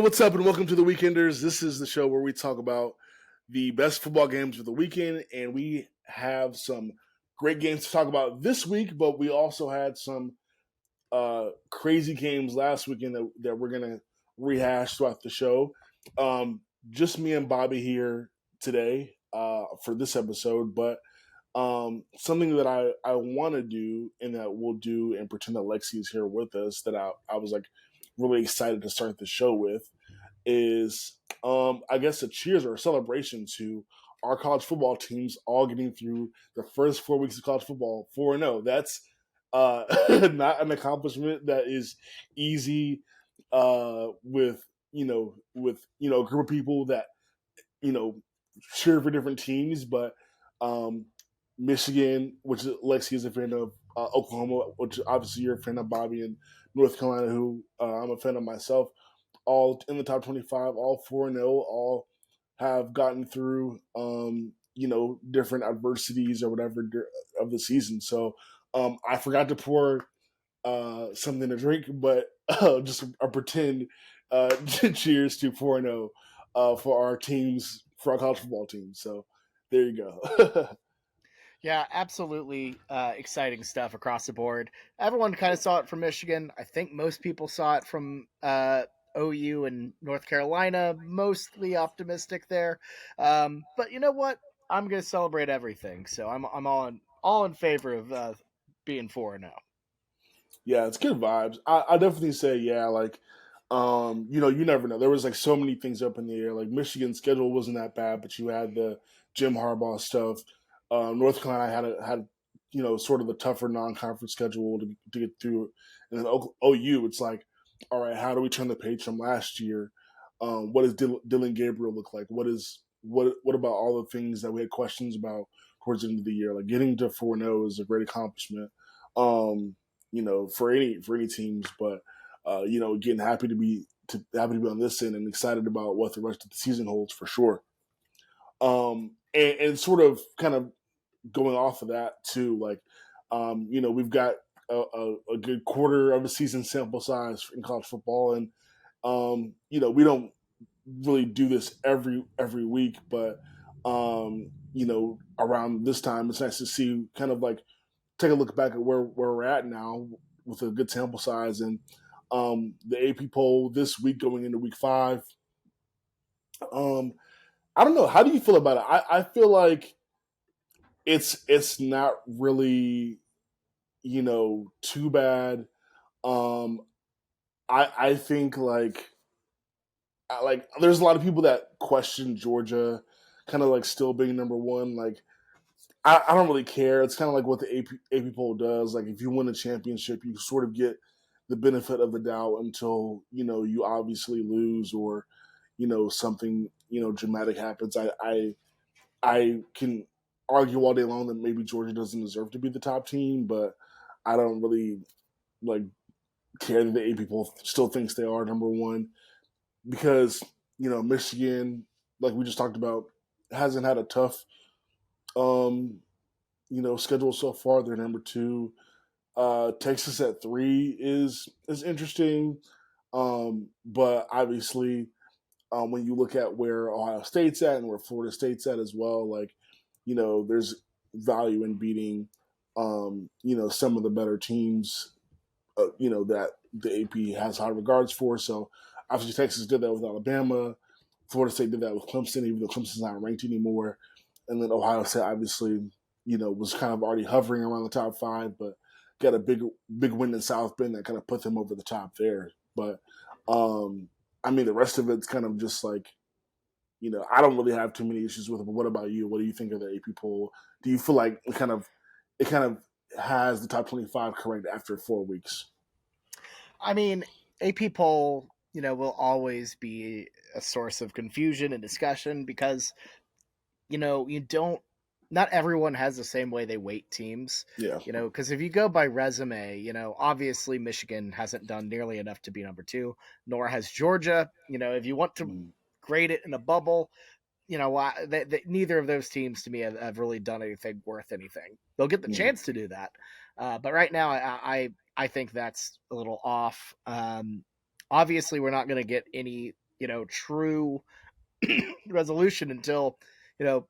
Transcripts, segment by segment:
what's up, and welcome to the Weekenders. This is the show where we talk about the best football games of the weekend, and we have some great games to talk about this week, but we also had some crazy games last weekend that we're going to rehash throughout the show. Just me and Bobby here today for this episode, but something that I want to do and that we'll do and pretend that Lexi is here with us that I was like really excited to start the show with is I guess a cheers or a celebration to our college football teams all getting through the first 4 weeks of college football 4-0. That's not an accomplishment that is easy with a group of people that cheer for different teams, but Michigan, which Lexi is a fan of, Oklahoma, which obviously you're a fan of, Bobby, and North Carolina, who I'm a fan of myself, all in the top 25, all 4-0, all have gotten through, different adversities or whatever of the season. So I forgot to pour something to drink, but just a pretend cheers to 4-0 for our teams, for our college football team. So there you go. Yeah, absolutely exciting stuff across the board. Everyone kind of saw it from Michigan. I think most people saw it from OU and North Carolina. Mostly optimistic there, but you know what? I'm going to celebrate everything. So I'm all in favor of being 4-0. Yeah, it's good vibes. I definitely say yeah. Like, you never know. There was like so many things up in the air. Like Michigan's schedule wasn't that bad, but you had the Jim Harbaugh stuff. North Carolina had sort of a tougher non-conference schedule to get through, and then OU. It's like, all right, how do we turn the page from last year? What does Dylan Gabriel look like? What about all the things that we had questions about towards the end of the year? Like getting to 4-0 is a great accomplishment. For any teams, but again, happy to be on this end and excited about what the rest of the season holds for sure. And sort of kind of going off of that too, like we've got a good quarter of a season sample size in college football, and we don't really do this every week, but around this time, it's nice to see kind of like take a look back at where we're at now with a good sample size. And the AP poll this week going into week 5. I don't know. How do you feel about it? I feel like it's not really, too bad. Um, I think like there's a lot of people that question Georgia kind of like still being number one. Like I don't really care. It's kind of like what the AP poll does. Like if you win a championship, you sort of get the benefit of the doubt until you obviously lose or something dramatic happens. I can argue all day long that maybe Georgia doesn't deserve to be the top team, but I don't really like care that the AP poll still thinks they are number one because Michigan, like we just talked about, hasn't had a tough schedule so far. They're number 2. Texas at 3 is interesting, but obviously, when you look at where Ohio State's at and where Florida State's at as well, like there's value in beating some of the better teams, that the AP has high regards for. So obviously, Texas did that with Alabama. Florida State did that with Clemson, even though Clemson's not ranked anymore. And then Ohio State obviously, was kind of already hovering around the top 5, but got a big win in South Bend that kind of put them over the top there. But the rest of it's kind of just like, I don't really have too many issues with it. But what about you? What do you think of the AP poll? Do you feel like it kind of has the top 25 correct after 4 weeks? I mean, AP poll, will always be a source of confusion and discussion because you don't. Not everyone has the same way they weight teams. Yeah. Because if you go by resume, obviously Michigan hasn't done nearly enough to be number 2, nor has Georgia. If you want to grade it in a bubble, neither of those teams to me have really done anything worth anything. They'll get the chance to do that, but right now I think that's a little off. Obviously, we're not going to get any true resolution until you know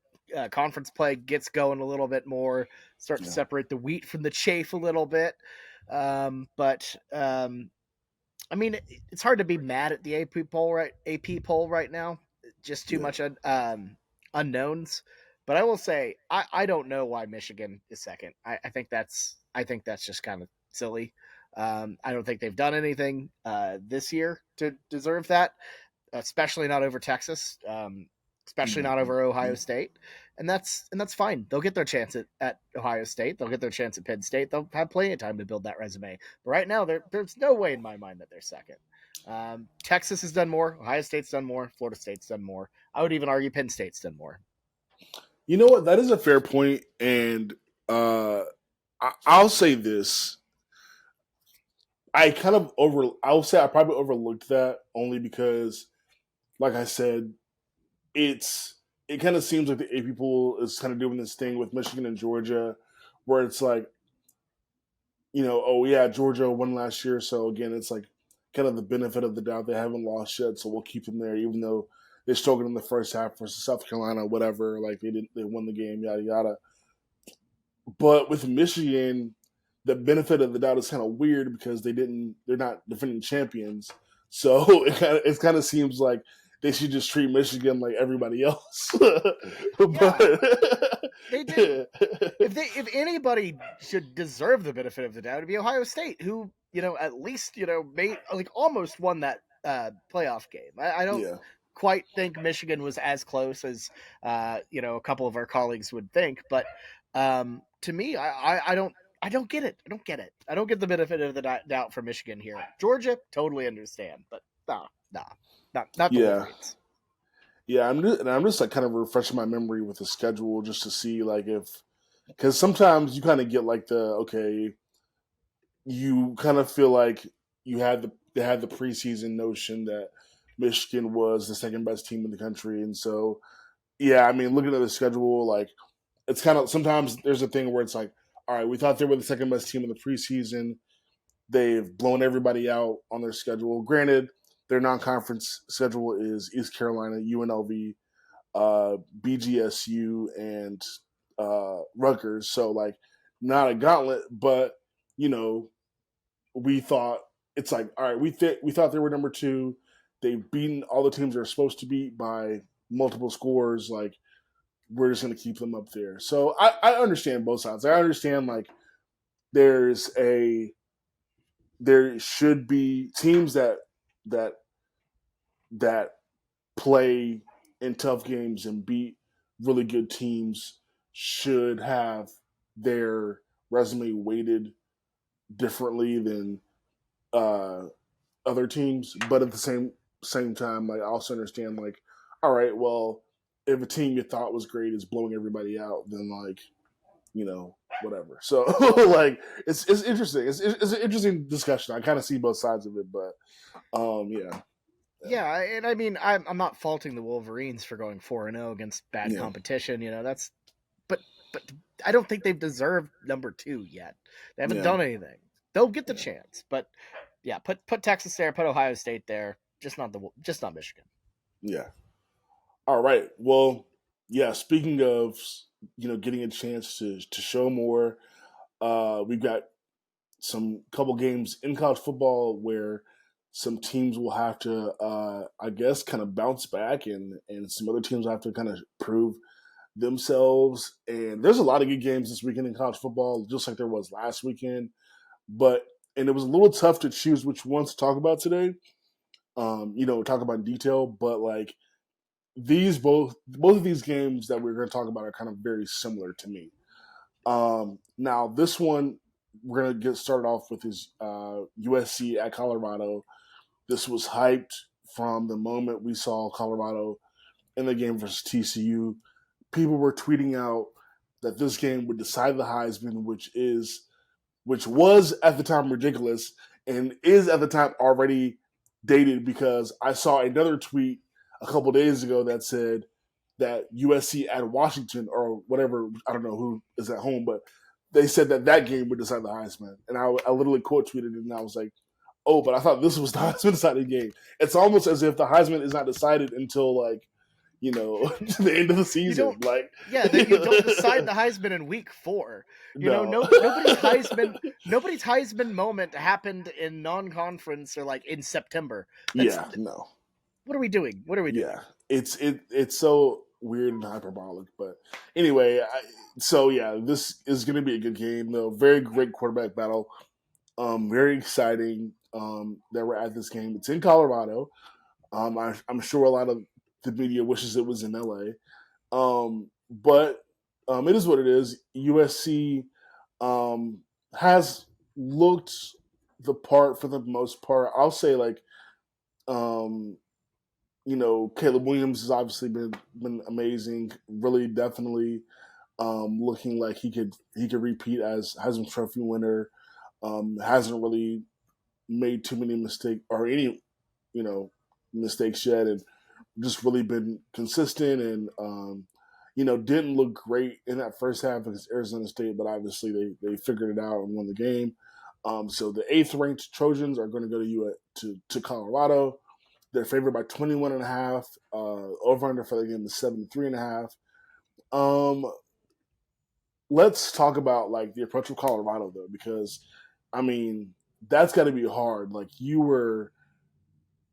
conference play gets going a little bit more, start to Yeah, separate the wheat from the chaff a little bit. But I mean, it's hard to be mad at the AP poll right now. Just too yeah. much unknowns. But I will say, I don't know why Michigan is second. I think that's just kind of silly. I don't think they've done anything this year to deserve that, especially not over Texas, especially not over Ohio Mhm. State, and that's fine. They'll get their chance at Ohio State. They'll get their chance at Penn State. They'll have plenty of time to build that resume. But right now, there's no way in my mind that they're second. Texas has done more. Ohio State's done more. Florida State's done more. I would even argue Penn State's done more. You know what? That is a fair point, and uh, I'll say this: I kind of over. I'll say I probably overlooked that only because, like I said, it kind of seems like the A people is kind of doing this thing with Michigan and Georgia, where it's like, oh yeah, Georgia won last year, so again, it's like kind of the benefit of the doubt. They haven't lost yet, so we'll keep them there, even though they struggled in the first half versus South Carolina, whatever. Like they won the game, yada yada. But with Michigan, the benefit of the doubt is kind of weird because they're not defending champions. So it kind of seems like they should just treat Michigan like everybody else. Yeah, But they do. If anybody should deserve the benefit of the doubt, it'd be Ohio State, who at least made like almost won that playoff game. I don't yeah, quite think Michigan was as close as a couple of our colleagues would think, but to me, I don't get it. I don't get it. I don't get the benefit of the doubt for Michigan here. Georgia, totally understand, but nah, not the yeah, Wolverines. yeah. I'm just like kind of refreshing my memory with the schedule just to see like if because sometimes you kind of get like the okay, you kind of feel like they had the preseason notion that Michigan was the second best team in the country, and so yeah, I mean, looking at the schedule, like it's kind of sometimes there's a thing where it's like, all right, we thought they were the second best team in the preseason. They've blown everybody out on their schedule. Granted, their non-conference schedule is East Carolina, UNLV, BGSU, and Rutgers. So like, not a gauntlet, but you know, we thought it's like, all right, we thought they were number two. They've beaten all the teams they're supposed to beat by multiple scores. Like, we're just going to keep them up there. So I understand both sides. I understand like there's a there should be teams that that play in tough games and beat really good teams should have their resume weighted differently than uh, other teams. But at the same time, like I also understand like, all right, well, if a team you thought was great is blowing everybody out, then like whatever. So like it's interesting. It's an interesting discussion. I kind of see both sides of it, but yeah, yeah, Yeah, and I mean, I'm not faulting the Wolverines for going 4-0 against bad yeah, competition. That's but I don't think they've deserved number two yet. They haven't yeah, done anything. They'll get the yeah, chance, but yeah, put Texas there, put Ohio State there. Just not Michigan. yeah. All right. Well, yeah. Speaking of getting a chance to show more, we've got some couple games in college football where some teams will have to, I guess, kind of bounce back, and some other teams will have to kind of prove themselves. And there's a lot of good games this weekend in college football, just like there was last weekend. But and it was a little tough to choose which ones to talk about today. Talk about in detail, but like these both of these games that we're going to talk about are kind of very similar to me. Now this one we're going to get started off with is USC at Colorado. This was hyped from the moment we saw Colorado in the game versus TCU. People were tweeting out that this game would decide the Heisman, which was at the time ridiculous and is at the time already dated because I saw another tweet a couple days ago that said that USC at Washington or whatever, I don't know who is at home, but they said that game would decide the Heisman. And I literally quote tweeted it and I was like, oh, but I thought this was the Heisman deciding game. It's almost as if the Heisman is not decided until like the end of the You don't, season. Like, yeah, that you don't decide the Heisman in week 4. no, No, nobody's Heisman moment happened in non-conference or like in September. That's yeah, no, what are we doing? What are we doing? yeah. It's so weird and hyperbolic, but anyway, so yeah, this is going to be a good game. Though, very great quarterback battle. Very exciting. That we're at this game. It's in Colorado. I'm sure a lot of the media wishes it was in LA. But it is what it is. USC has looked the part for the most part. I'll say like um, Caleb Williams has obviously been amazing. Really, definitely looking like he could repeat as Heisman Trophy winner. Hasn't really made too many mistakes or any you know mistakes yet, and just really been consistent and didn't look great in that first half against Arizona State, but obviously they figured it out and won the game. So the eighth ranked Trojans are going to go to Colorado. They're favored by 21.5. Over under for the game is 73.5. Um, let's talk about like the approach of Colorado though, because I mean that's got to be hard. Like you were,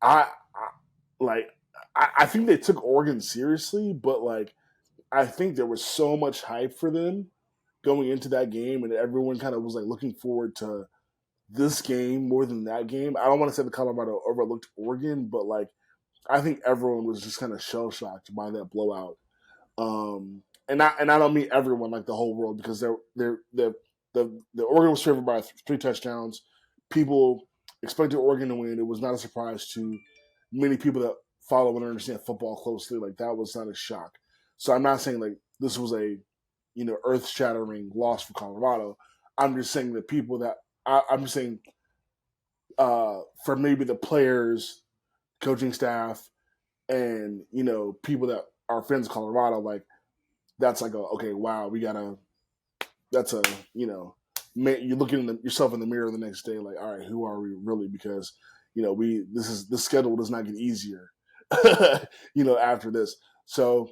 I like I think they took Oregon seriously, but like I think there was so much hype for them going into that game, and everyone kind of was like looking forward to this game more than that game. I don't want to say the Colorado overlooked Oregon, but like I think everyone was just kind of shell shocked by that blowout. And I don't mean everyone like the whole world because the Oregon was favored by 3 touchdowns. People expected Oregon to win. It was not a surprise to many people that follow and understand football closely. Like that was not a shock. So I'm not saying like this was a earth shattering loss for Colorado. I'm just saying the people that I'm just saying for maybe the players, coaching staff, and people that are fans of Colorado, like that's like okay, wow, we gotta. That's a man, you're looking at yourself in the mirror the next day, like, all right, who are we really? Because this schedule does not get easier, after this. So,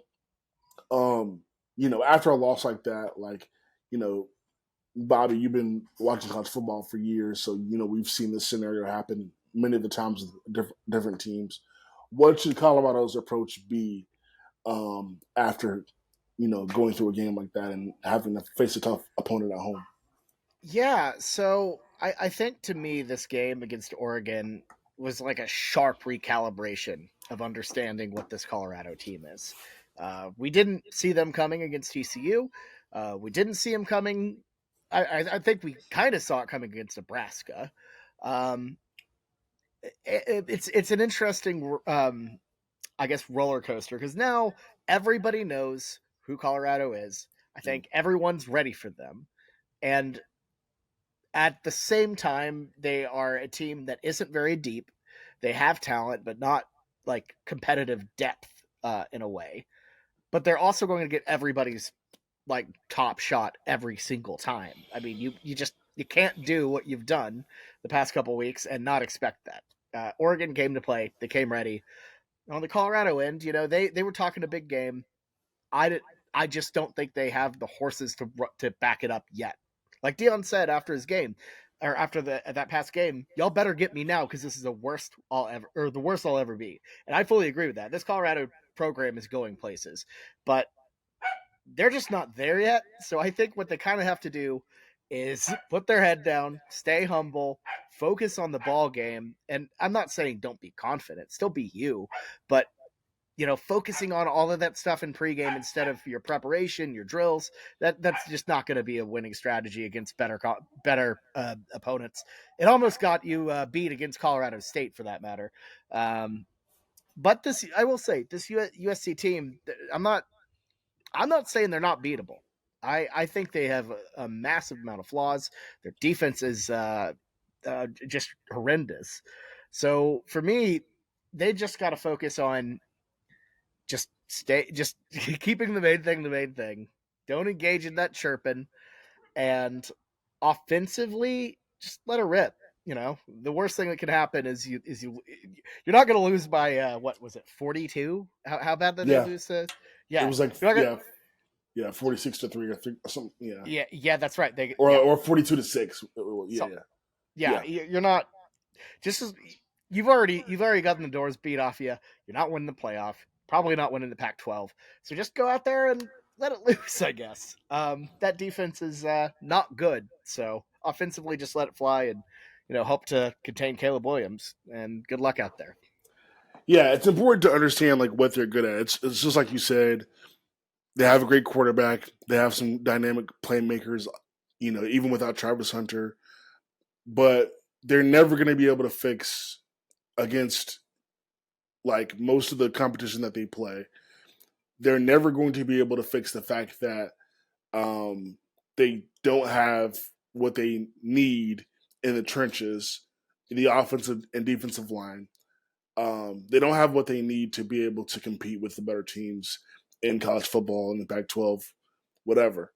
after a loss like that, like, you know, Bobby, you've been watching college football for years, so we've seen this scenario happen many of the times with different teams. What should Colorado's approach be after going through a game like that and having to face a tough opponent at home? Yeah, so I think to me this game against Oregon was like a sharp recalibration of understanding what this Colorado team is. We didn't see them coming against TCU. We didn't see them coming. I think we kind of saw it coming against Nebraska. Um, it's an interesting, I guess, roller coaster because now everybody knows who Colorado is. I think everyone's ready for them, and at the same time, they are a team that isn't very deep. They have talent, but not like competitive depth in a way. But they're also going to get everybody's like top shot every single time. I mean, you can't do what you've done the past couple weeks and not expect that. Oregon came to play. They came ready. On the Colorado end, they were talking a big game. I I just don't think they have the horses to back it up yet. Like Dion said after his game, or after that past game, y'all better get me now because this is the worst I'll ever be. And I fully agree with that. This Colorado program is going places, but they're just not there yet. So I think what they kind of have to do is put their head down, stay humble, focus on the ball game. And I'm not saying don't be confident, still be you, but focusing on all of that stuff in pregame instead of your preparation, your drills, that's just not going to be a winning strategy against better opponents. It almost got you beat against Colorado State for that matter. But I will say, this USC team, I'm not saying they're not beatable. I think they have a massive amount of flaws. Their defense is just horrendous. So for me, they just got to focus on just keeping the main thing. Don't engage in that chirping, and offensively, just let her rip. the worst thing that can happen is you're not going to lose by what was it 42? How bad did they Yeah, lose to? it Yeah, was like you're not gonna, yeah 46-3 or three or something. Yeah, yeah, that's right. They or yeah, 42-6. Yeah, so yeah, yeah, yeah. you're not just as you've already gotten the doors beat off you. You're not winning the playoff. Probably not winning the Pac-12. So just go out there and let it loose, I guess. That defense is not good. So offensively, just let it fly and hope to contain Caleb Williams. And good luck out there. Yeah, it's important to understand like what they're good at. It's just like you said. They have a great quarterback. They have some dynamic playmakers. Even without Travis Hunter, but they're never going to be able to fix against like most of the competition that they play. They're never going to be able to fix the fact that they don't have what they need in the trenches, in the offensive and defensive line. They don't have what they need to be able to compete with the better teams in college football in the Pac-12, whatever.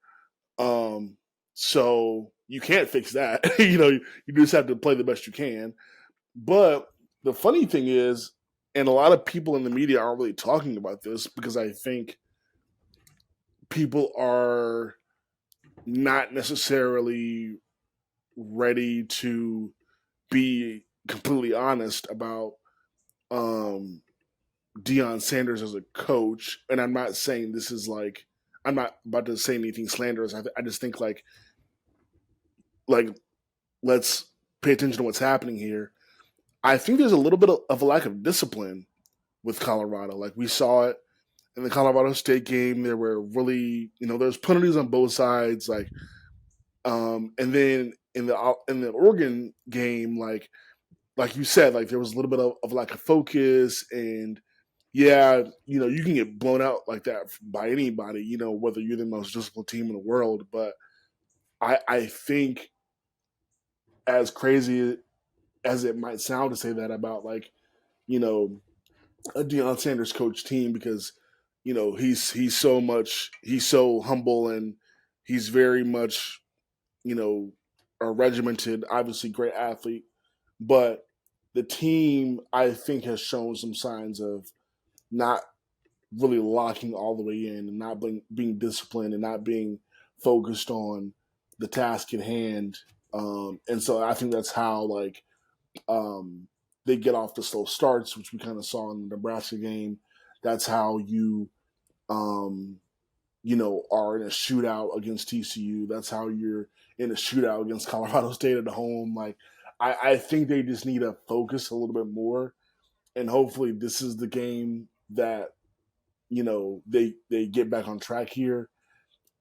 Um, so you can't fix that. You just have to play the best you can. But the funny thing is, and a lot of people in the media aren't really talking about this because I think people are not necessarily ready to be completely honest about um, Deion Sanders as a coach. And I'm not saying this is like I'm not about to say anything slanderous. I just think like let's pay attention to what's happening here. I think there's a little bit of a lack of discipline with Colorado. Like we saw it in the Colorado State game. There were really, there's penalties on both sides. And then in the Oregon game, like you said, like there was a little bit of lack of focus, and yeah, you can get blown out like that by anybody, whether you're the most disciplined team in the world. But I think as crazy as it might sound to say that about like you know a Deion Sanders coach team because he's so humble and he's very much you know a regimented, obviously great athlete, but the team I think has shown some signs of not really locking all the way in and not being disciplined and not being focused on the task at hand. And so I think that's how um, they get off the slow starts, which we kind of saw in the Nebraska game. That's how um, are in a shootout against TCU. That's how you're in a shootout against Colorado State at home. Like, I think they just need to focus a little bit more, and hopefully, this is the game that they get back on track here.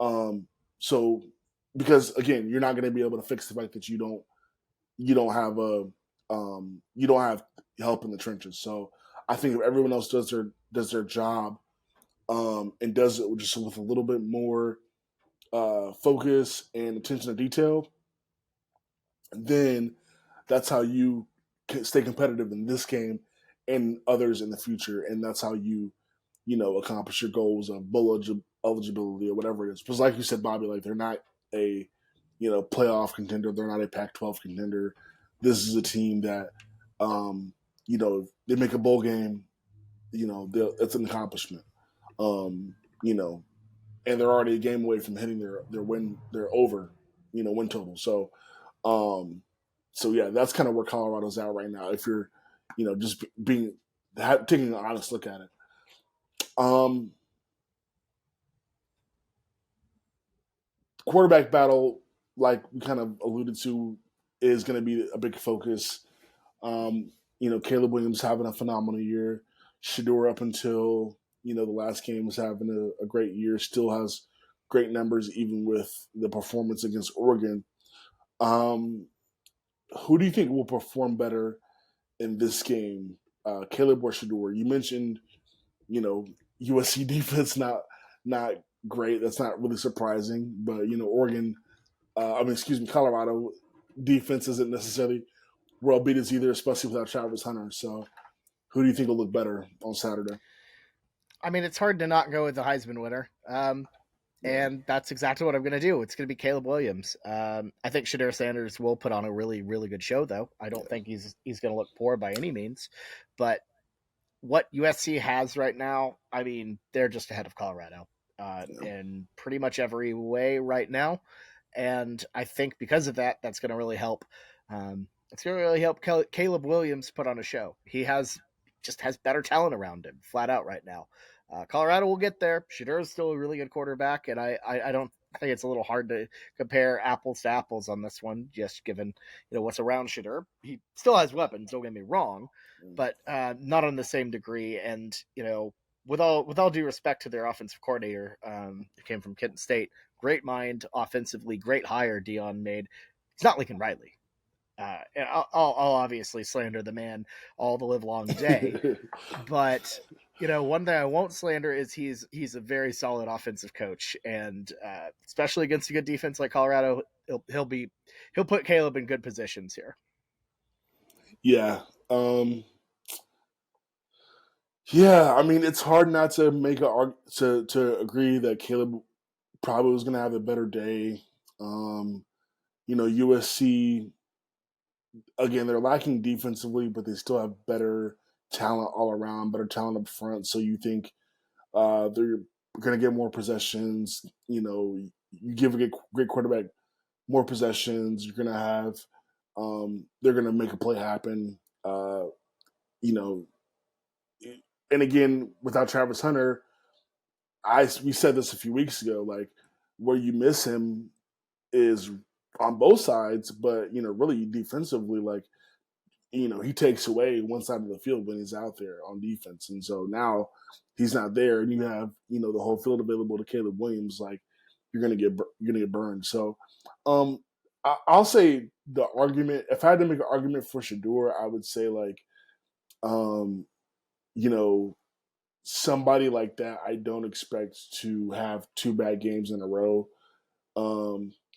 Um, so because again, you're not going to be able to fix the fact that you don't have you don't have help in the trenches. So I think if everyone else does their job and does it just with a little bit more focus and attention to detail, then that's how you can stay competitive in this game and others in the future, and that's how you accomplish your goals of bowl eligibility or whatever it is. Because, like you said, Bobby, like they're not a playoff contender, they're not a Pac-12 contender. This is a team that, if they make a bowl game, it's an accomplishment. Um, you know, and they're already a game away from hitting their over, win total. Um, so yeah, that's kind of where Colorado's at right now. If you're, just taking an honest look at it. Um, Quarterback battle, like we kind of alluded to, is going to be a big focus. Caleb Williams having a phenomenal year. Shedeur up until the last game was having a great year. Still has great numbers even with the performance against Oregon. Um, who do you think will perform better in this game, Caleb or Shedeur? You mentioned USC defense not great. That's not really surprising, but Oregon. Excuse me, Colorado defense isn't necessarily world beaters either, especially without Travis Hunter. So, who do you think will look better on Saturday? I mean, it's hard to not go with the Heisman winner. Yeah. and that's exactly what I'm going to do. It's going to be Caleb Williams. I think Shedeur Sanders will put on a really, really good show, though. I don't Yeah. think he's going to look poor by any means. But what USC has right now, I mean, they're just ahead of Colorado Yeah. in pretty much every way right now. And I think because of that, that's going to really help. It's going to really help Caleb Williams put on a show. He has better talent around him, flat out right now. Colorado will get there. Shedeur is still a really good quarterback, and I don't think it's a little hard to compare apples to apples on this one, just given what's around Shedeur. He still has weapons. Don't get me wrong, but not on the same degree. And with all due respect to their offensive coordinator, who came from Kent State, great mind offensively, great hire Dion made. It's not Lincoln Riley. And I'll obviously slander the man all the live long day, but one thing I won't slander is he's a very solid offensive coach, and especially against a good defense like Colorado, he'll put Caleb in good positions here. Yeah. Yeah. I mean, it's hard not to make to agree that Caleb probably was going to have a better day. USC again, they're lacking defensively, but they still have better talent all around, better talent up front. So you think they're going to get more possessions. You give a great quarterback more possessions. You're going to have they're going to make a play happen. You know, and again, without Travis Hunter, we said this a few weeks ago. Like where you miss him is on both sides, but really defensively, like he takes away one side of the field when he's out there on defense. And so now he's not there and you have, the whole field available to Caleb Williams, like you're gonna get burned. So I'll say the argument, if I had to make an argument for Shedeur, I would say like, um, you know, somebody like that I don't expect to have two bad games in a row.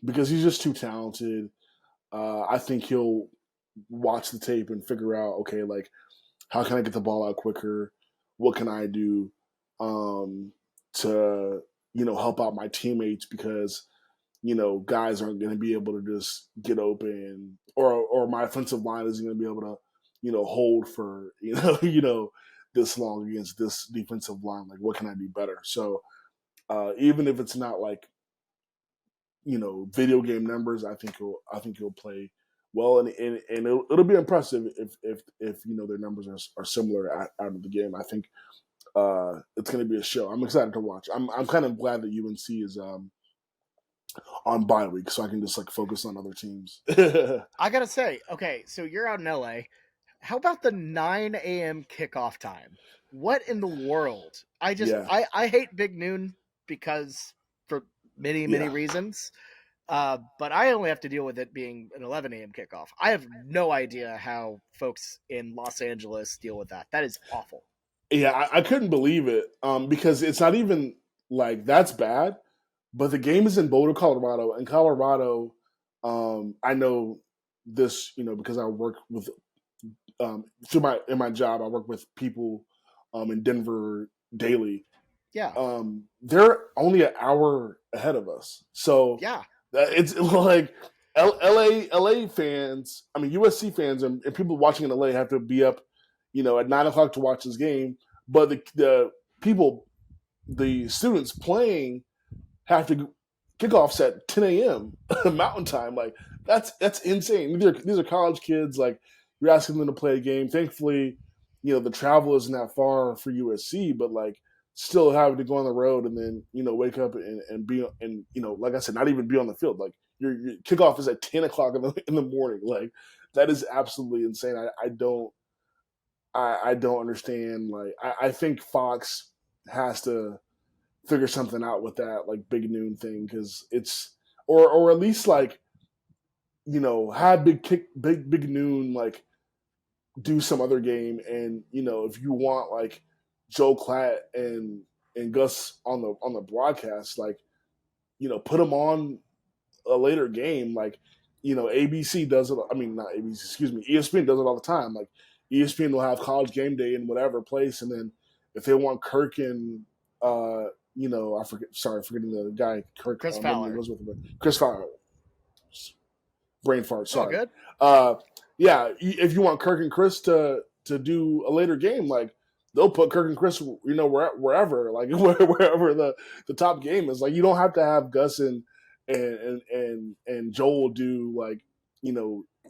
Because he's just too talented. I think he'll watch the tape and figure out, okay, like how can I get the ball out quicker? What can I do to help out my teammates because guys aren't going to be able to just get open, or my offensive line isn't going to be able to hold for this long against this defensive line. Like, what can I do better? So even if it's not like video game numbers, I think he'll play well, and it'll be impressive if their numbers are similar out of the game. I think it's going to be a show. I'm excited to watch. I'm kind of glad that UNC is on bye week, so I can just like focus on other teams. I gotta say, okay, so you're out in LA. How about the 9 a.m. kickoff time? What in the world? Yeah, I hate Big Noon because for many many yeah. reasons. But I only have to deal with it being an 11 a.m. kickoff. I have no idea how folks in Los Angeles deal with that. That is awful. Yeah, I couldn't believe it because it's not even like that's bad, but the game is in Boulder, Colorado, and Colorado. I know this, because I work with through my job. I work with people in Denver daily. Yeah, They're only an hour ahead of us, so yeah, it's like LA fans. I mean USC fans and people watching in LA have to be up at 9 o'clock to watch this game. But the people, the students playing, have to kickoffs at 10 a.m. Mountain Time. Like that's insane. These are college kids. Like you're asking them to play a game. Thankfully, the travel isn't that far for USC, but like still having to go on the road and then wake up and be and like I said, not even be on the field. Like your kickoff is at 10 o'clock in the morning. Like that is absolutely insane. I don't understand. Like I think Fox has to figure something out with that like big noon thing because it's or at least like have big noon like do some other game and if you want like Joe Klatt and Gus on the broadcast like put them on a later game like ABC does it. I mean not ABC, excuse me, ESPN does it all the time. Like ESPN will have college game day in whatever place, and then if they want Kirk and I forget. Sorry, forgetting the guy Kirk Chris normally Fowler. goes with him. Chris Fowler, brain fart. Oh, Sorry. good. Uh, yeah, if you want Kirk and Chris to do a later game, like they'll put Kirk and Chris, wherever, like wherever the top game is. Like you don't have to have Gus and Joel do like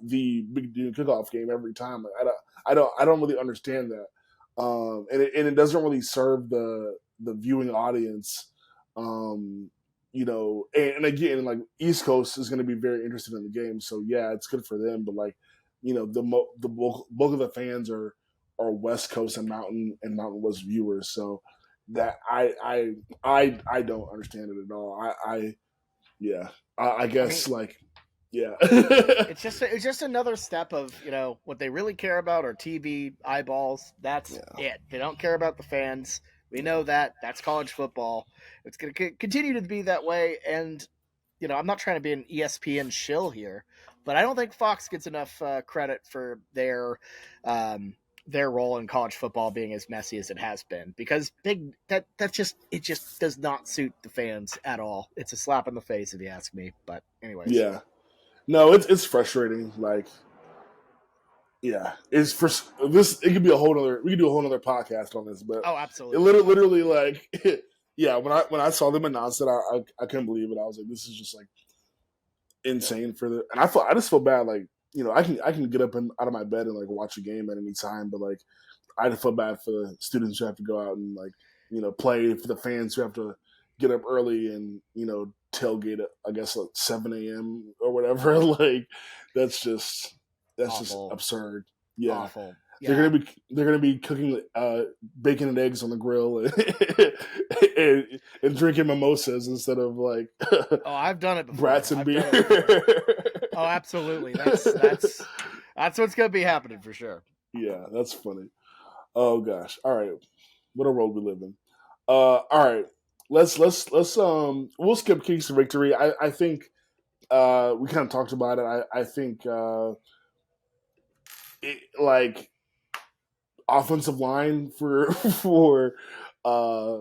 the big dude kickoff game every time. Like, I don't really understand that, and it doesn't really serve the viewing audience. Um, and again, like East Coast is going to be very interested in the game, so yeah, it's good for them. But like, the bulk of the fans are West Coast and Mountain West viewers, so that I don't understand it at all. Yeah, I I mean, guess like yeah, it's just another step of what they really care about are TV eyeballs. That's yeah, it. They don't care about the fans. We know that. That's college football. It's going to continue to be that way. And I'm not trying to be an ESPN shill here, but I don't think Fox gets enough credit for their role in college football being as messy as it has been, because it just does not suit the fans at all. It's a slap in the face if you ask me. But anyways. yeah. No, it's frustrating. Like yeah, it's for this. It could be a whole other. We could do a whole other podcast on this, but Oh, it absolutely. literally like, yeah. When I saw them announce it, I couldn't believe it. I was like, this is just like insane for the. And I just feel bad. Like I can get up and out of my bed and like watch a game at any time, but like I just feel bad for the students who have to go out and like play, for the fans who have to get up early and tailgate at I guess like 7 a.m. or whatever. Like that's just Awful. absurd. Yeah, Awful. they're Yeah. gonna be cooking bacon and eggs on the grill and drinking mimosas instead of like Oh, I've done it before. brats and I've beer. done it before. Oh, absolutely. That's what's gonna be happening for sure. Yeah, that's funny. Oh gosh. All right, what a world we live in. All right, let's we'll skip Kings to Victory. I think we kind of talked about it. I think like offensive line for for uh,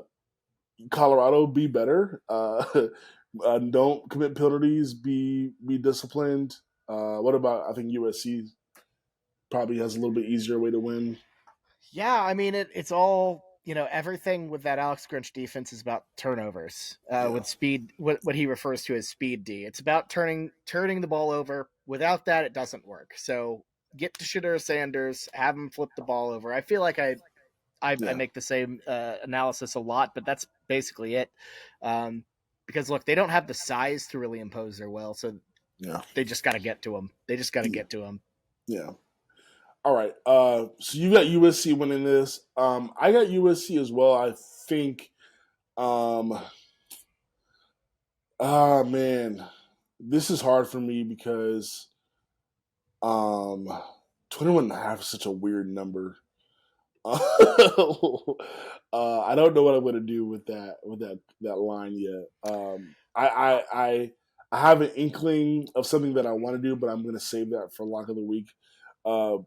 Colorado be better. Don't commit penalties. Be disciplined. What about I think USC probably has a little bit easier way to win. Yeah, I mean it's all everything with that Alex Grinch defense is about turnovers. Yeah, With speed, what he refers to as speed D. It's about turning the ball over. Without that, it doesn't work. So get to Shedeur Sanders, have him flip the ball over. I feel like I yeah, make the same analysis a lot, but that's basically it. Um, because look, they don't have the size to really impose their will, so yeah, they just got to get to him. They just got to yeah. get to him. Yeah. All right. So you got USC winning this. I got USC as well. I think. Um, man, this is hard for me because um, 21 and a half is such a weird number. I don't know what I'm going to do with that line yet. I have an inkling of something that I want to do, but I'm going to save that for lock of the week. Uh,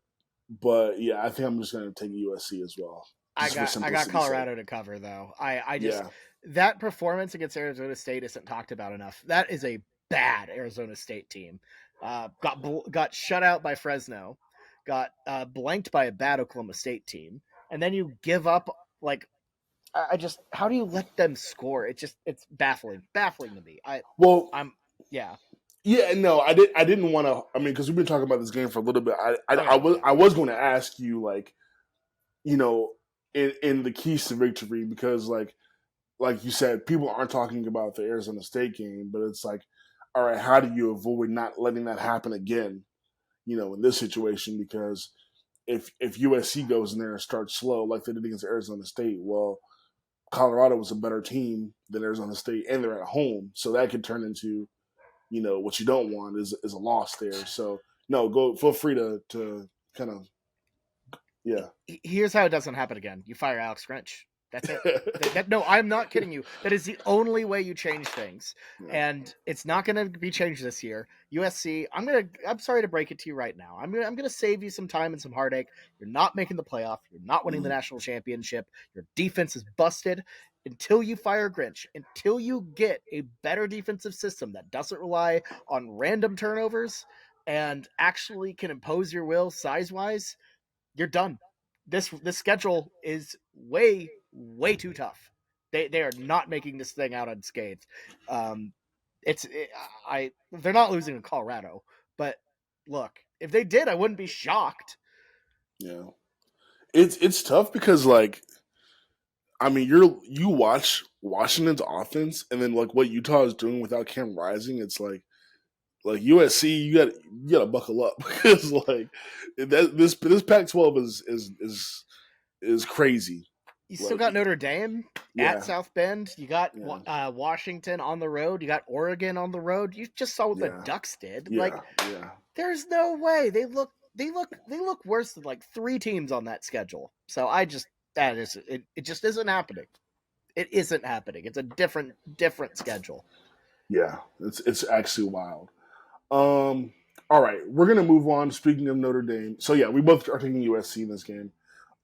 but yeah, I think I'm just going to take USC as well, I just for got simplicity's sake. Colorado to cover though. I just Yeah, that performance against Arizona State isn't talked about enough. That is a bad Arizona State team. Got shut out by Fresno, got blanked by a bad Oklahoma State team, and then you give up like I just how do you let them score? It's baffling to me. well, I'm yeah. yeah, no, I didn't want to. I mean, because we've been talking about this game for a little bit. Oh yeah, yeah. I was going to ask you like, you know, in the keys to victory, because like you said, people aren't talking about the Arizona State game, but it's like, all right, how do you avoid not letting that happen again? In this situation, because if USC goes in there and starts slow like they did against Arizona State, well, Colorado was a better team than Arizona State, and they're at home, so that could turn into what you don't want is a loss there. So no, go feel free to kind of yeah. Here's how it doesn't happen again. You fire Alex Grinch. That's it. No, I'm not kidding you. That is the only way you change things, Yeah. and it's not going to be changed this year. USC. I'm sorry to break it to you right now. I'm gonna save you some time and some heartache. You're not making the playoff. You're not winning the Mm, national championship. Your defense is busted, until you fire Grinch, until you get a better defensive system that doesn't rely on random turnovers and actually can impose your will size wise, you're done. This schedule is way too tough. They are not making this thing out unscathed. Um, it's it, I they're not losing to Colorado, but look, if they did, I wouldn't be shocked. Yeah, it's tough because like I mean you watch Washington's offense and then like what Utah is doing without Cam Rising, it's like USC, you gotta buckle up because like this Pac-12 is crazy. You still Like got Notre Dame at yeah, South Bend. You got yeah, Washington on the road. You got Oregon on the road. You just saw what the yeah, Ducks did. Like, yeah, yeah, there's no way they look worse than like three teams on that schedule. So I just that is it. It just isn't happening. It isn't happening. It's a different schedule. yeah. It's actually wild. Um, all right, we're gonna move on. Speaking of Notre Dame, so yeah, we both are taking USC in this game.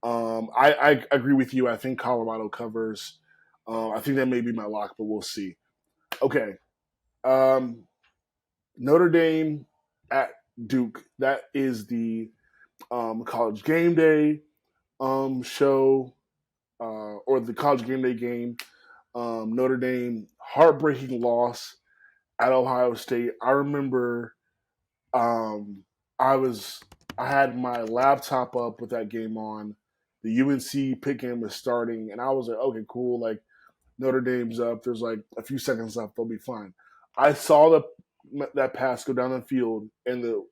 I agree with you. I think Colorado covers. I think that may be my lock, but we'll see. Okay, um, Notre Dame at Duke. That is the college game day show or the college game day game. Notre Dame heartbreaking loss at Ohio State. I remember um, I was I had my laptop up with that game on. The UNC pick game was starting, and I was like, okay, cool. Like Notre Dame's up. There's like a few seconds left. They'll be fine. I saw that pass go down the field, and the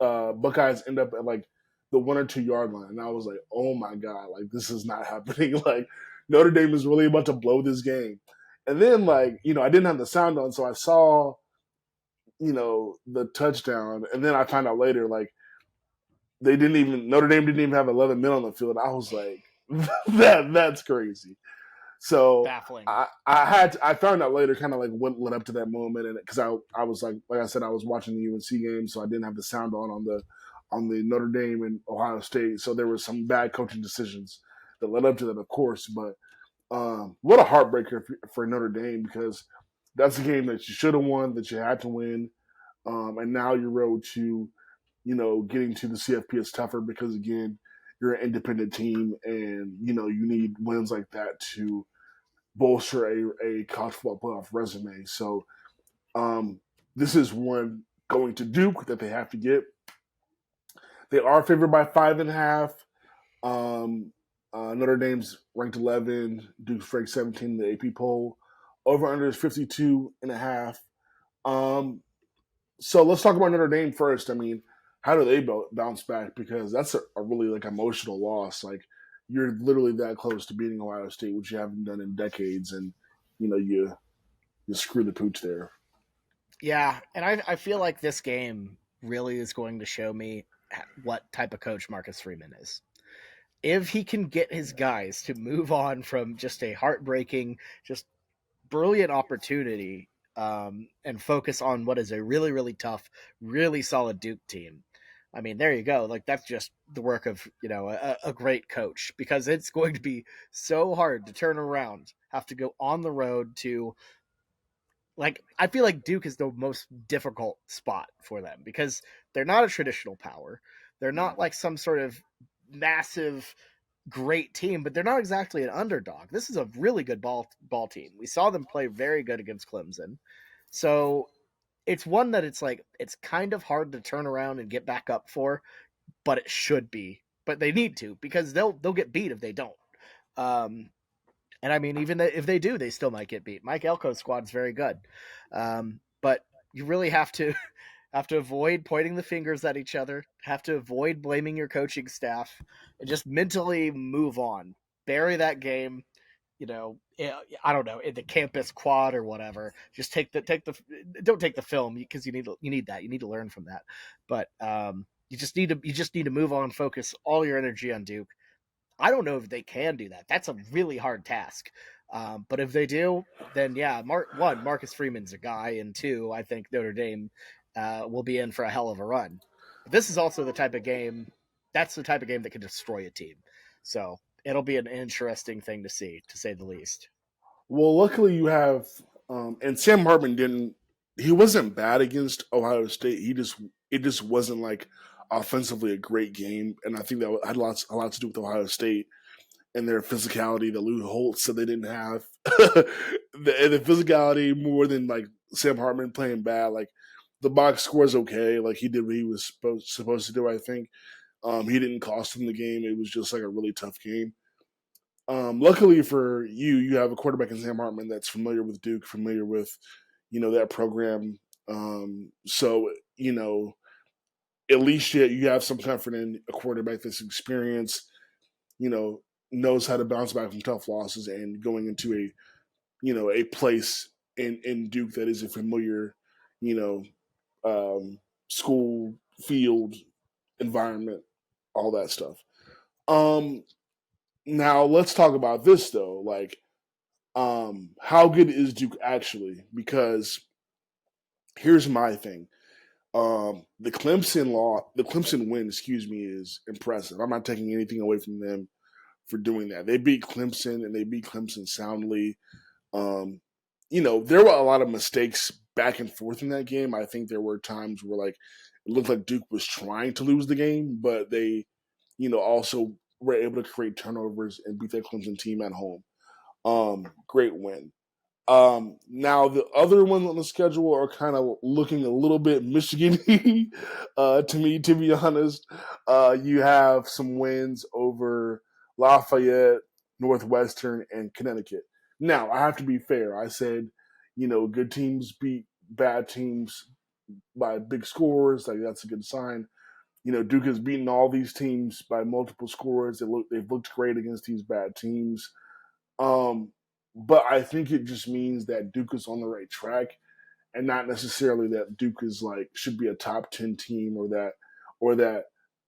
Buckeyes end up at like the 1 or 2 yard line, and I was like, oh my god, like this is not happening. Like Notre Dame is really about to blow this game. And then like I didn't have the sound on, so I saw the touchdown, and then I found out later like they didn't even Notre Dame didn't even have 11 men on the field. I was like, that's crazy. So Baffling. I found out later, kind of like what led up to that moment, and because I was like I said, I was watching the UNC game, so I didn't have the sound on the Notre Dame and Ohio State, so there were some bad coaching decisions that led up to that, of course. But what a heartbreaker for Notre Dame because that's a game that you should have won, that you had to win, and now your road to getting to the CFP is tougher because again you're an independent team and you need wins like that to bolster a college football playoff resume. So um, this is one going to Duke that they have to get. They are favored by 5.5. Um, Notre Dame's ranked 11, Duke's ranked 17 in the AP poll. Over under is 52.5. So let's talk about Notre Dame first. I mean, how do they bounce back? Because that's a really like emotional loss. Like you're literally that close to beating Ohio State, which you haven't done in decades, and you screw the pooch there. Yeah, and I feel like this game really is going to show me what type of coach Marcus Freeman is. If he can get his guys to move on from just a heartbreaking, just brilliant opportunity and focus on what is a really tough, really solid Duke team. I mean, there you go. Like that's just the work of a great coach because it's going to be so hard to turn around, have to go on the road to like I feel like Duke is the most difficult spot for them because they're not a traditional power. They're not like some sort of massive great team, but they're not exactly an underdog. This is a really good ball team. We saw them play very good against Clemson. So it's one that it's like it's kind of hard to turn around and get back up for, but it should be. But they need to because they'll get beat if they don't. Um, and I mean, even if they do, they still might get beat. Mike Elko's squad's very good, but you really have to have to avoid pointing the fingers at each other. Have to avoid blaming your coaching staff, and just mentally move on. Bury that game. I don't know, in the campus quad or whatever. Just don't take the film because you need that. You need to learn from that. But you just need to move on. Focus all your energy on Duke. I don't know if they can do that. That's a really hard task. But if they do, then yeah, Marcus Freeman's a guy, and two, I think Notre Dame will be in for a hell of a run. But this is also the type of game. That's the type of game that can destroy a team. So it'll be an interesting thing to see, to say the least. Well, luckily you have, and Sam Hartman didn't. He wasn't bad against Ohio State. It just wasn't like offensively a great game, and I think that had a lot to do with Ohio State and their physicality that Lou Holtz said they didn't have. The physicality more than like Sam Hartman playing bad. Like the box score is okay. Like he did what he was supposed to do. I think he didn't cost him the game. It was just like a really tough game. Luckily for you, you have a quarterback in Sam Hartman that's familiar with Duke, familiar with that program. So at least you have some comfort in a quarterback that's experienced, you know, knows how to bounce back from tough losses and going into a place in Duke that is a familiar, you know, school, field, environment, all that stuff. Um, Now let's talk about this though. Like, how good is Duke actually? Because here's my thing. The Clemson win, excuse me, is impressive. I'm not taking anything away from them for doing that. They beat Clemson and they beat Clemson soundly. Um, there were a lot of mistakes back and forth in that game. I think there were times where like it looked like Duke was trying to lose the game, but they, also were able to create turnovers and beat that Clemson team at home. Great win. Now the other ones on the schedule are kind of looking a little bit Michigan to me, to be honest. You have some wins over Lafayette, Northwestern, and Connecticut. Now I have to be fair. I said, good teams beat bad teams by big scores. Like that's a good sign. Duke has beaten all these teams by multiple scores. They've looked great against these bad teams. Um, but I think it just means that Duke is on the right track, and not necessarily that Duke is like should be a top 10 team or that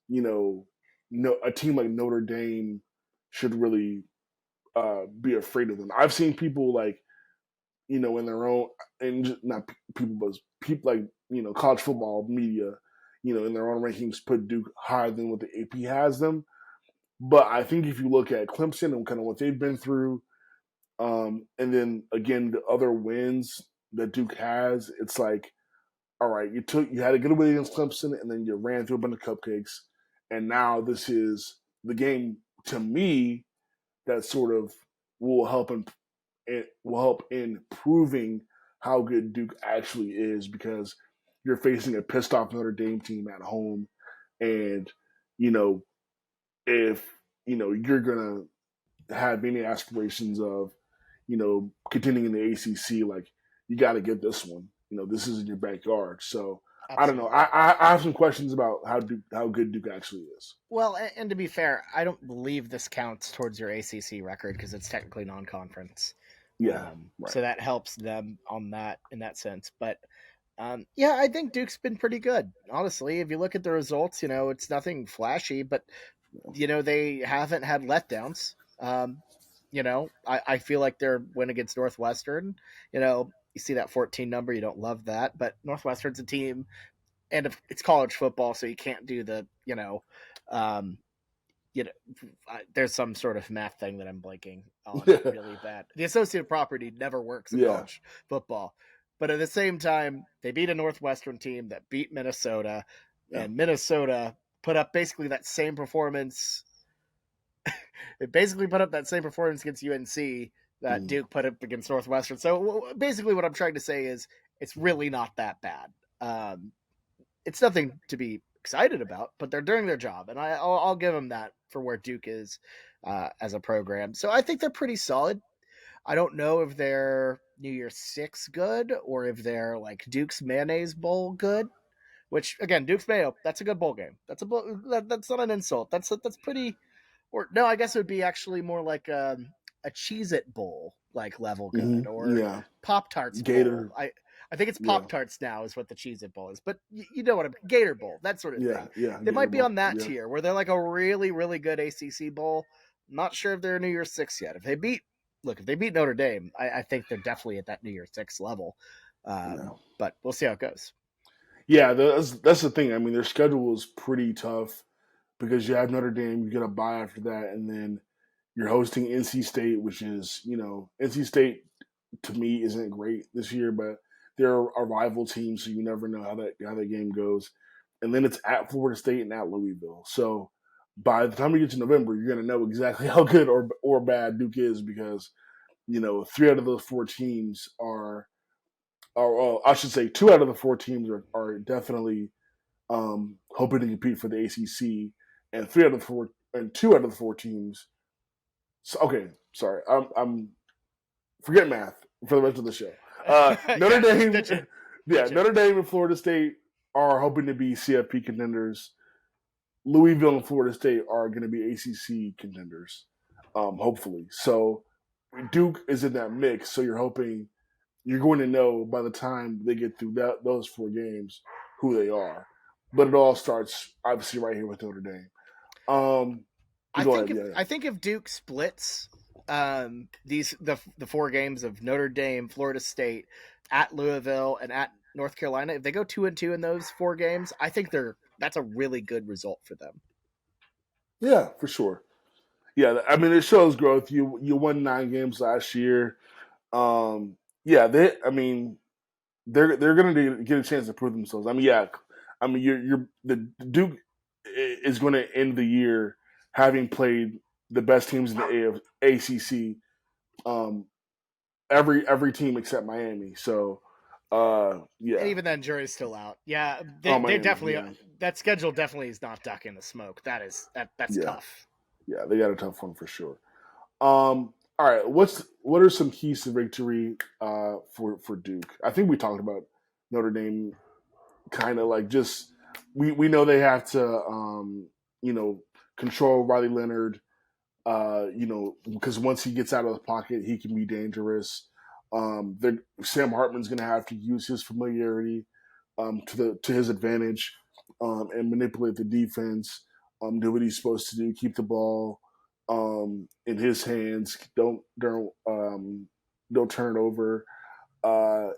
you know no a team like Notre Dame should really be afraid of them. I've seen people like in their own and not people but people like college football media in their own rankings put Duke higher than what the AP has them. But I think if you look at Clemson and kind of what they've been through, and then again, the other wins that Duke has, it's like, all right, you had a good win against Clemson, and then you ran through a bunch of cupcakes, and now this is the game to me that sort of will help in it will help in proving how good Duke actually is because you're facing a pissed off Notre Dame team at home, and you know if you're gonna have any aspirations of contending in the ACC, like you got to get this one. This is in your backyard. So I don't know. Absolutely. I have some questions about how good Duke actually is. Well, and to be fair, I don't believe this counts towards your ACC record because it's technically non-conference. Yeah, right. So that helps them on that in that sense. But yeah, I think Duke's been pretty good. Honestly, if you look at the results, it's nothing flashy, but they haven't had letdowns. I feel like their win against Northwestern, you see that 14 number, you don't love that, but Northwestern's a team, and it's college football, so you can't do the, um, you know, there's some sort of math thing that I'm blanking on really bad. The associative property never works in Yeah, college football. But at the same time, they beat a Northwestern team that beat Minnesota, yeah, and Minnesota put up basically that same performance. It basically put up that same performance against UNC that mm, Duke put up against Northwestern. So basically, what I'm trying to say is it's really not that bad. It's nothing to be excited about, but they're doing their job, and I'll give them that for where Duke is as a program. So I think they're pretty solid. I don't know if they're New Year's Six good or if they're like Duke's Mayonnaise Bowl good. Which again, Duke's Mayo, that's a good bowl game. That's not an insult. That's pretty. Or no, I guess it would be actually more like a Cheez It Bowl like level good or yeah. Pop Tarts Bowl. Gator, I think it's yeah, Pop Tarts now is what the Cheez It Bowl is, but you know what I'm Gator Bowl, that sort of yeah, thing. yeah. They Gator might be ball, on that yeah, tier where they're like a really really good ACC bowl. Not sure if they're New Year's Six yet. If they beat Notre Dame, I think they're definitely at that New Year's Six level. yeah. But we'll see how it goes. Yeah, that's the thing. I mean, their schedule is pretty tough because you have Notre Dame, you get a bye after that, and then You're hosting NC State, which is, NC State to me isn't great this year, but they're a rival team, so you never know how that game goes. And then it's at Florida State and at Louisville. So by the time we get to November, you're going to know exactly how good or bad Duke is because three out of those four teams or I should say, two out of the four teams are definitely hoping to compete for the ACC, and two out of the four teams. So, okay, sorry, I'm forget math for the rest of the show. Notre Yeah, Dame, ditch it. yeah, Ditch it. Notre Dame and Florida State are hoping to be CFP contenders. Louisville and Florida State are going to be ACC contenders, hopefully. So Duke is in that mix. So you're going to know by the time they get through those four games who they are. But it all starts obviously right here with Notre Dame. I Go think ahead, if yeah. I think if Duke splits the four games of Notre Dame, Florida State, at Louisville, and at North Carolina, if they go 2-2 in those four games, I think that's a really good result for them. Yeah, for sure. Yeah, I mean it shows growth. You won 9 games last year. Yeah, they're going to get a chance to prove themselves. I mean, yeah, I mean the Duke is going to end the year having played the best teams in the ACC. Um, every team except Miami. So, And yeah. even then, jury's still out. Yeah, Oh, they Miami. definitely Yeah, that schedule definitely is not ducking the smoke. That's yeah, tough. yeah. They got a tough one for sure. All right. What are some keys to victory for Duke? I think we talked about Notre Dame kind of like just we know they have to you know control Riley Leonard because once he gets out of the pocket he can be dangerous. Sam Hartman's going to have to use his familiarity to his advantage and manipulate the defense, do what he's supposed to do, keep the ball in his hands, don't turn it over. uh,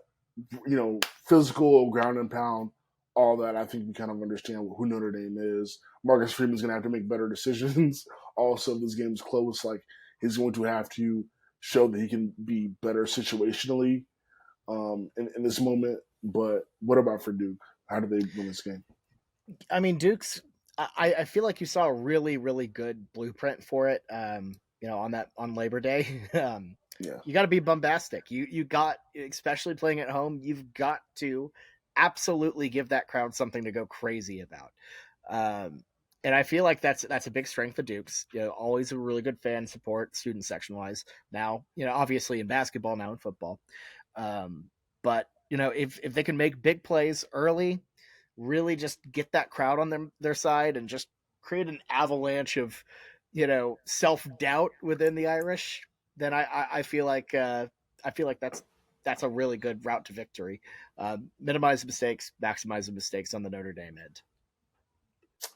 Physical ground and pound, all that. I think we kind of understand who Notre Dame is. Marcus Freeman's going to have to make better decisions. Also, if this game's close, like he's going to have to show that he can be better situationally in this moment. But what about for Duke? How do they win this game? I mean, Duke's. I feel like you saw a really really good blueprint for it. On Labor Day. Yeah, You got to be bombastic. You got, especially playing at home, you've got to absolutely give that crowd something to go crazy about. And I feel like that's a big strength of Duke's. Always a really good fan support, student section wise. Now, obviously in basketball, now in football. But if they can make big plays early, really just get that crowd on their side and just create an avalanche of self doubt within the Irish, then I feel like that's a really good route to victory. Minimize the mistakes, maximize the mistakes on the Notre Dame end.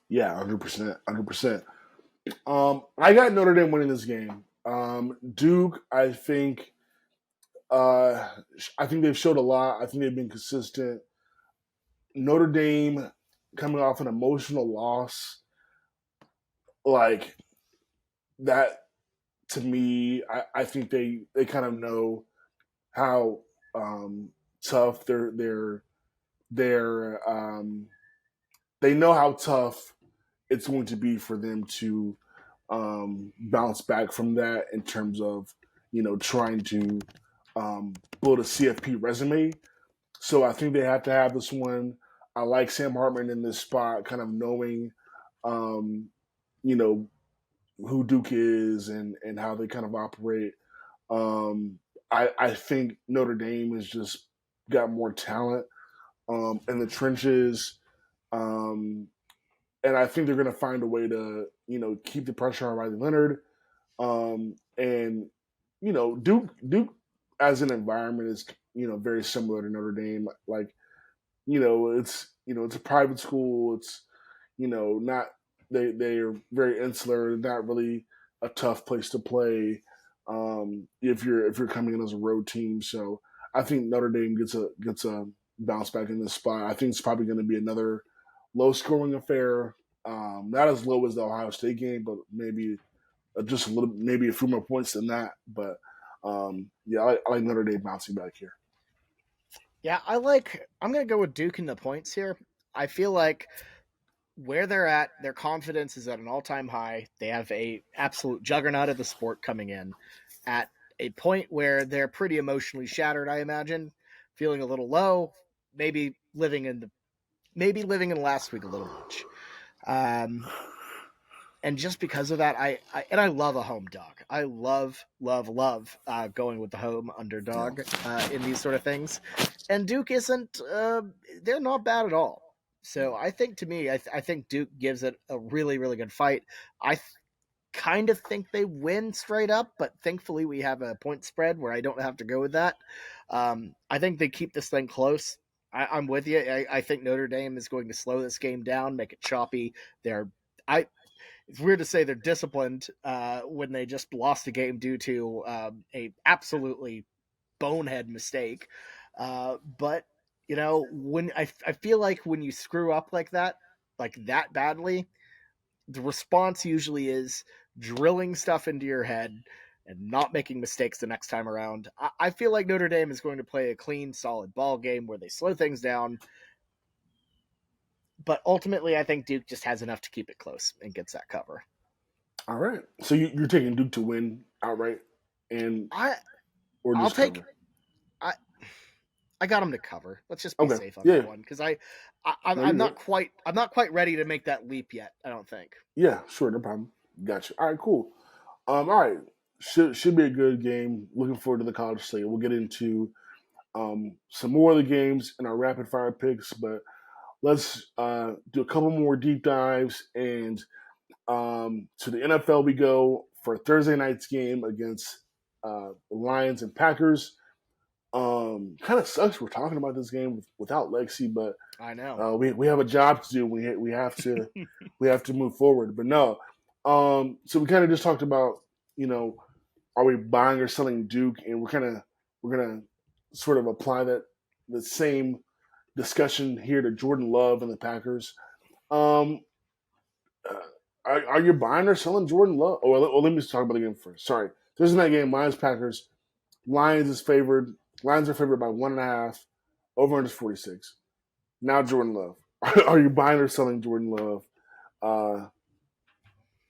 yeah, 100%, 100%. I got Notre Dame winning this game. Duke, I think they've showed a lot. I think they've been consistent. Notre Dame coming off an emotional loss like that to me, I think they kind of know how tough they're they know how tough it's going to be for them to bounce back from that in terms of trying to build a CFP resume. So I think they have to have this one. I like Sam Hartman in this spot, kind of knowing, um, you know, who Duke is and how they kind of operate. I think Notre Dame has just got more talent in the trenches, um, and I think they're going to find a way to keep the pressure on Riley Leonard. And Duke as an environment is very similar to Notre Dame. Like it's a private school. It's not they are very insular, not really a tough place to play if you're coming in as a road team. So I think Notre Dame gets a bounce back in this spot. I think it's probably going to be another low scoring affair. Not as low as the Ohio State game, but maybe just a little, maybe a few more points than that. But yeah, I like Notre Dame bouncing back here. Yeah, I'm going to go with Duke in the points here. I feel like where they're at, their confidence is at an all-time high. They have a absolute juggernaut of the sport coming in at a point where they're pretty emotionally shattered, I imagine, feeling a little low, maybe living in last week a little much. Um, and just because of that, I love a home dog. I love going with the home Yeah. underdog in these sort of things. And Duke isn't; they're not bad at all. So I think to me, I think Duke gives it a really good fight. I kind of think they win straight up, but thankfully we have a point spread where I don't have to go with that. I think they keep this thing close. I'm with you. I think Notre Dame is going to slow this game down, make it choppy. They're I it's weird to say they're disciplined when they just lost a game due to a absolutely bonehead mistake. But when I feel like when you screw up like that badly, the response usually is drilling stuff into your head and not making mistakes the next time around. I feel like Notre Dame is going to play a clean, solid ball game where they slow things down. But ultimately, I think Duke just has enough to keep it close and gets that cover. All right. So you're taking Duke to win outright, and I or I'll just take cover. I I got them to cover. Let's just be Okay. safe on Yeah. that one because No, you're good. I'm not quite ready to make that leap yet. I don't think. Yeah. Sure. No problem. Gotcha. All right. Cool. All right. Should be a good game. Looking forward to the college slate. We'll get into some more of the games in our rapid fire picks, but let's do a couple more deep dives. And to the NFL we go for Thursday night's game against the Lions and Packers. Kind of sucks we're talking about this game without Lexi, but I know. we have a job to do. We have to move forward. But no, so we kind of just talked about, you know, are we buying or selling Duke, and we're gonna sort of apply the same discussion here to Jordan Love and the Packers. Um, uh, are you buying or selling Jordan Love? Let me just talk about the game first. Sorry, Thursday night game, Lions Packers. Lions is favored. Lions are favored by 1.5. Over under 46. Now Jordan Love. Are you buying or selling Jordan Love uh,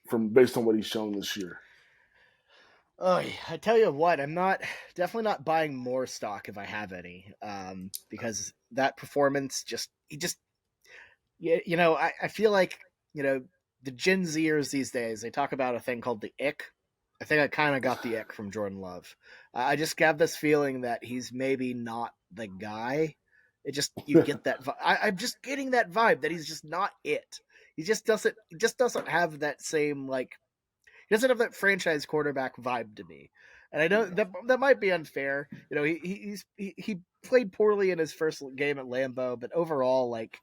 from based on what he's shown this year? Oh, I tell you what, I'm not definitely not buying more stock if I have any, because that performance just I feel like the Gen Zers these days they talk about a thing called the ick. I think I kind of got the ick from Jordan Love. I just have this feeling that he's maybe not the guy. It just you get that. I'm just getting that vibe that he's just not it. He just doesn't have that same like he doesn't have that franchise quarterback vibe to me. And I know Yeah. that might be unfair. He played poorly in his first game at Lambeau, but overall, like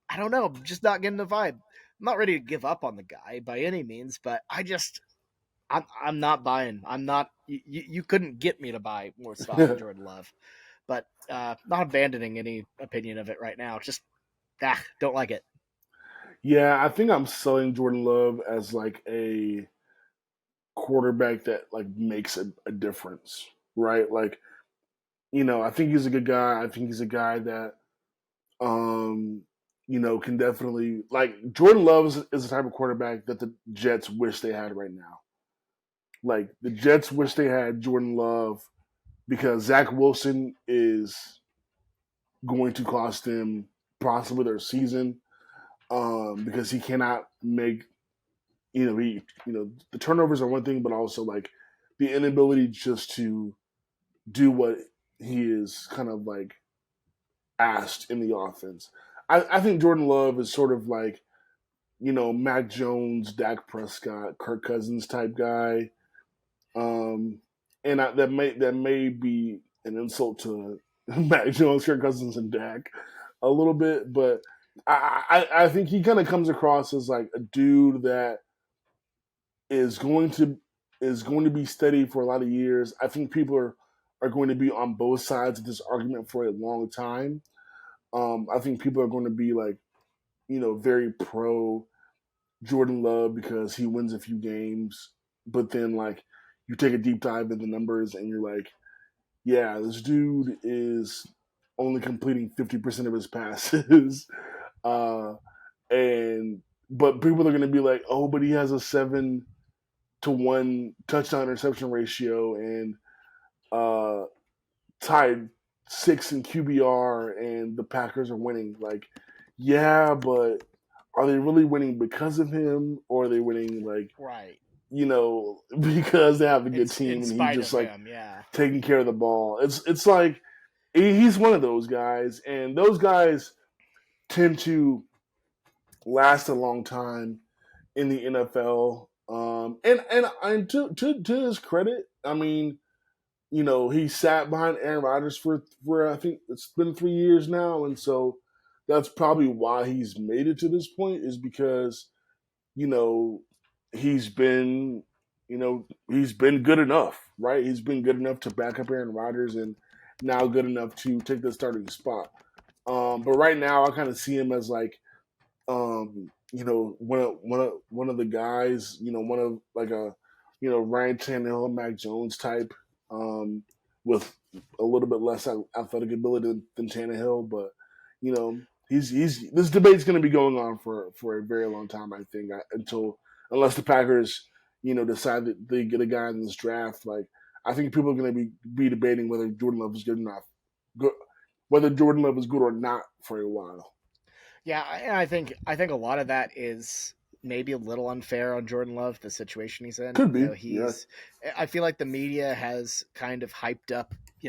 I don't know, I'm just not getting the vibe. I'm not ready to give up on the guy by any means, but I'm not buying. I'm not. You couldn't get me to buy more stock in Jordan Love, but not abandoning any opinion of it right now. Just don't like it. Yeah, I think I'm selling Jordan Love as like a quarterback that like makes a difference, right? Like, I think he's a good guy. I think he's a guy that um, can definitely like Jordan Love is the type of quarterback that the Jets wish they had right now. Like the Jets wish they had Jordan Love because Zach Wilson is going to cost them possibly their season because he cannot make the turnovers are one thing, but also like the inability just to do what he is kind of like asked in the offense. I think Jordan Love is sort of like Mac Jones, Dak Prescott, Kirk Cousins type guy, and that may be an insult to Mac Jones, Kirk Cousins, and Dak a little bit, but I think he kind of comes across as like a dude that is going to is going to be steady for a lot of years. I think people are going to be on both sides of this argument for a long time. I think people are going to be like, very pro Jordan Love because he wins a few games, but then like you take a deep dive in the numbers and you're like, yeah, this dude is only completing 50% of his passes. uh, and but people are going to be like, oh, but he has a 7-1 touchdown interception ratio and uh, tied six in QBR, and the Packers are winning. Like, yeah, but are they really winning because of him, or are they winning like Right. because they have a good In team and he's spite just of like him, yeah. taking care of the ball? It's like he's one of those guys, and those guys tend to last a long time in the NFL. And to his credit, I mean, he sat behind Aaron Rodgers for I think it's been 3 years now, and so that's probably why he's made it to this point is because you know he's been he's been good enough, right? He's been good enough to back up Aaron Rodgers, and now good enough to take the starting spot. But right now, I kind of see him as like one of the guys, one of like a, Ryan Tannehill, Mac Jones type, with a little bit less athletic ability than Tannehill, but he's this debate's going to be going on for a very long time, I think, until unless the Packers, decide that they get a guy in this draft. Like, I think people are going to be debating whether Jordan Love is good enough, good, whether Jordan Love is good or not for a while. Yeah, and I think a lot of that is maybe a little unfair on Jordan Love, the situation he's in. Could be, yeah. I feel like the media has kind of hyped up, I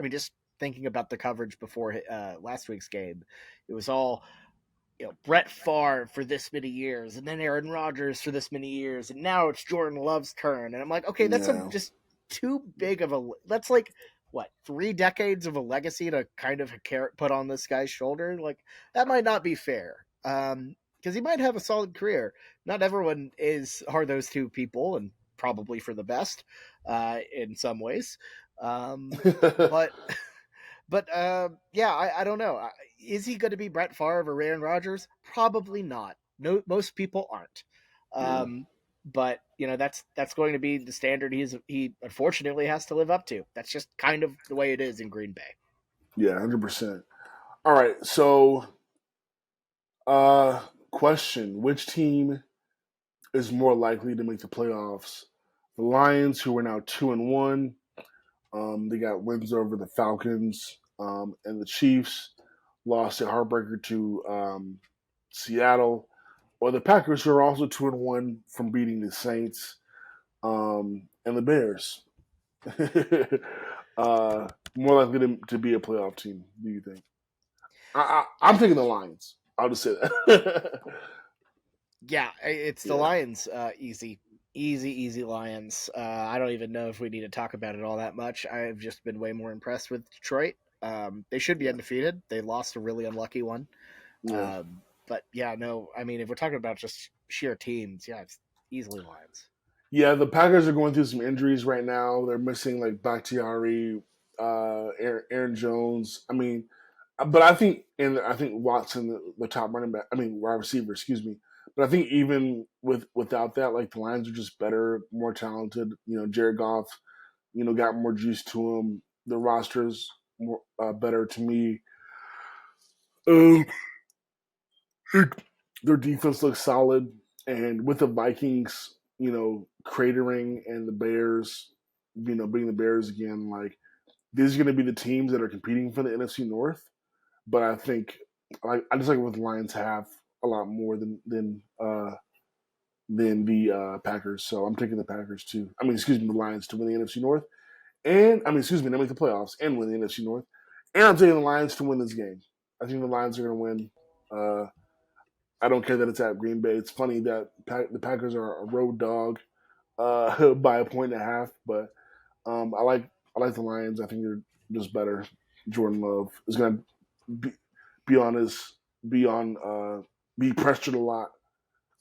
mean, just thinking about the coverage before last week's game, it was all, Brett Favre for this many years, and then Aaron Rodgers for this many years, and now it's Jordan Love's turn. And I'm like, okay, that's Yeah. just too big of a. That's like what 3 decades of a legacy to kind of put on this guy's shoulder. Like that might not be fair. Because he might have a solid career. Not everyone are those two people, and probably for the best, in some ways. But yeah, I don't know. Is he going to be Brett Favre or Aaron Rodgers? Probably not. No, most people aren't. Yeah. But that's going to be the standard he unfortunately has to live up to. That's just kind of the way it is in Green Bay. Yeah, 100%. All right. So, question: which team is more likely to make the playoffs? The Lions, who are now 2-1. They got wins over the Falcons, and the Chiefs lost a heartbreaker to Seattle, or the Packers, who are also 2-1 from beating the Saints, and the Bears. More likely to be a playoff team. Do you think? I'm Yeah, taking the Lions. I'll just say that. yeah, it's the Yeah, Lions. Easy Lions. I don't even know if we need to talk about it all that much. I've just been way more impressed with Detroit. They should be yeah, undefeated. They lost a really unlucky one. yeah. But yeah, no, I mean, if we're talking about just sheer teams, yeah, it's easily Lions. Yeah, the Packers are going through some injuries right now. They're missing like Bakhtiari, Aaron Jones. I mean, but I think Watson, the top running back. I mean, wide receiver. Excuse me. But I think even without that, like the Lions are just better, more talented. Jared Goff, got more juice to him. The roster's more better to me. Um, their defense looks solid, and with the Vikings, cratering and the Bears, being the Bears again, like these are going to be the teams that are competing for the NFC North. But I think, like, I just like what the Lions have a lot more than the Packers. So I'm taking the Packers too. I mean, excuse me, the Lions to win the NFC North, and I mean, excuse me, to make the playoffs and win the NFC North. And I'm taking the Lions to win this game. I think the Lions are going to win. I don't care that it's at Green Bay. It's funny that the Packers are a road dog by a point and a half, but I like the Lions. I think they're just better. Jordan Love is going to be, be on his be on be pressured a lot.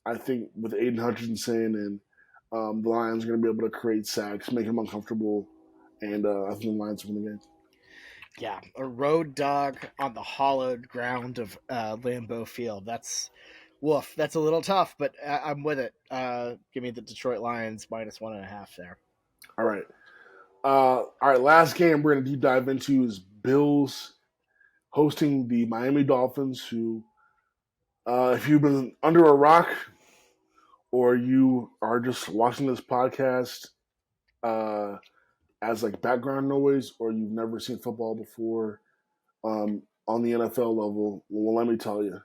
I think with Aiden Hutchinson and the Lions are going to be able to create sacks, make him uncomfortable, and I think the Lions win the game. Yeah, a road dog on the hollowed ground of Lambeau Field. That's Woof, that's a little tough, but I'm with it. Give me the Detroit Lions -1.5 there. All right. All right. Last game we're going to deep dive into is Bills hosting the Miami Dolphins, who, if you've been under a rock or you are just watching this podcast uh, as like background noise, or you've never seen football before on the NFL level, well, let me tell you,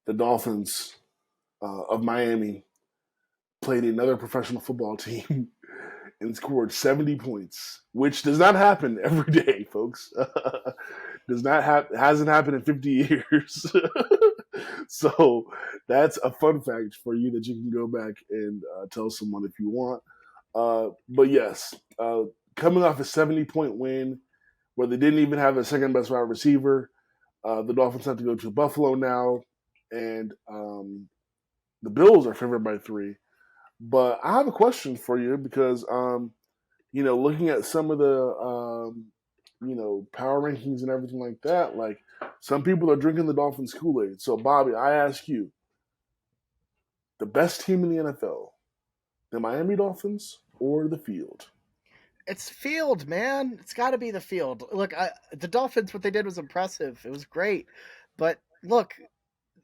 the Dolphins of Miami played another professional football team and scored 70 points, which does not happen every day, folks. Does not hasn't happened in 50 years. So that's a fun fact for you that you can go back and tell someone if you want. But yes, coming off a 70-point win where they didn't even have a second best wide receiver, the Dolphins have to go to Buffalo now, and the Bills are favored by 3. But I have a question for you because, looking at some of the, power rankings and everything like that, like some people are drinking the Dolphins Kool-Aid. So, Bobby, I ask you, the best team in the NFL, the Miami Dolphins or the field? It's field, man. It's got to be the field. Look, the Dolphins, what they did was impressive. It was great. But look,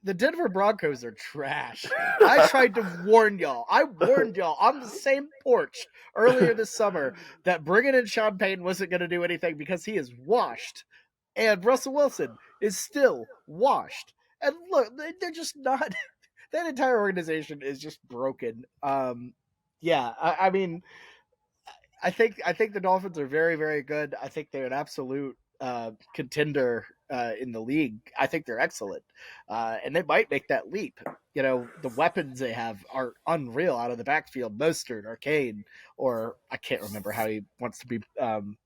the Denver Broncos are trash. I tried to warn y'all. I warned y'all on the same porch earlier this summer that bringing in Sean Payton wasn't going to do anything because he is washed. And Russell Wilson is still washed. And look, they're just not. That entire organization is just broken. Yeah, I mean, I think the Dolphins are very, very good. I think they're an absolute contender in the league. I think they're excellent, and they might make that leap. You know, the weapons they have are unreal out of the backfield. Mostert, Arcane, or I can't remember how he wants to be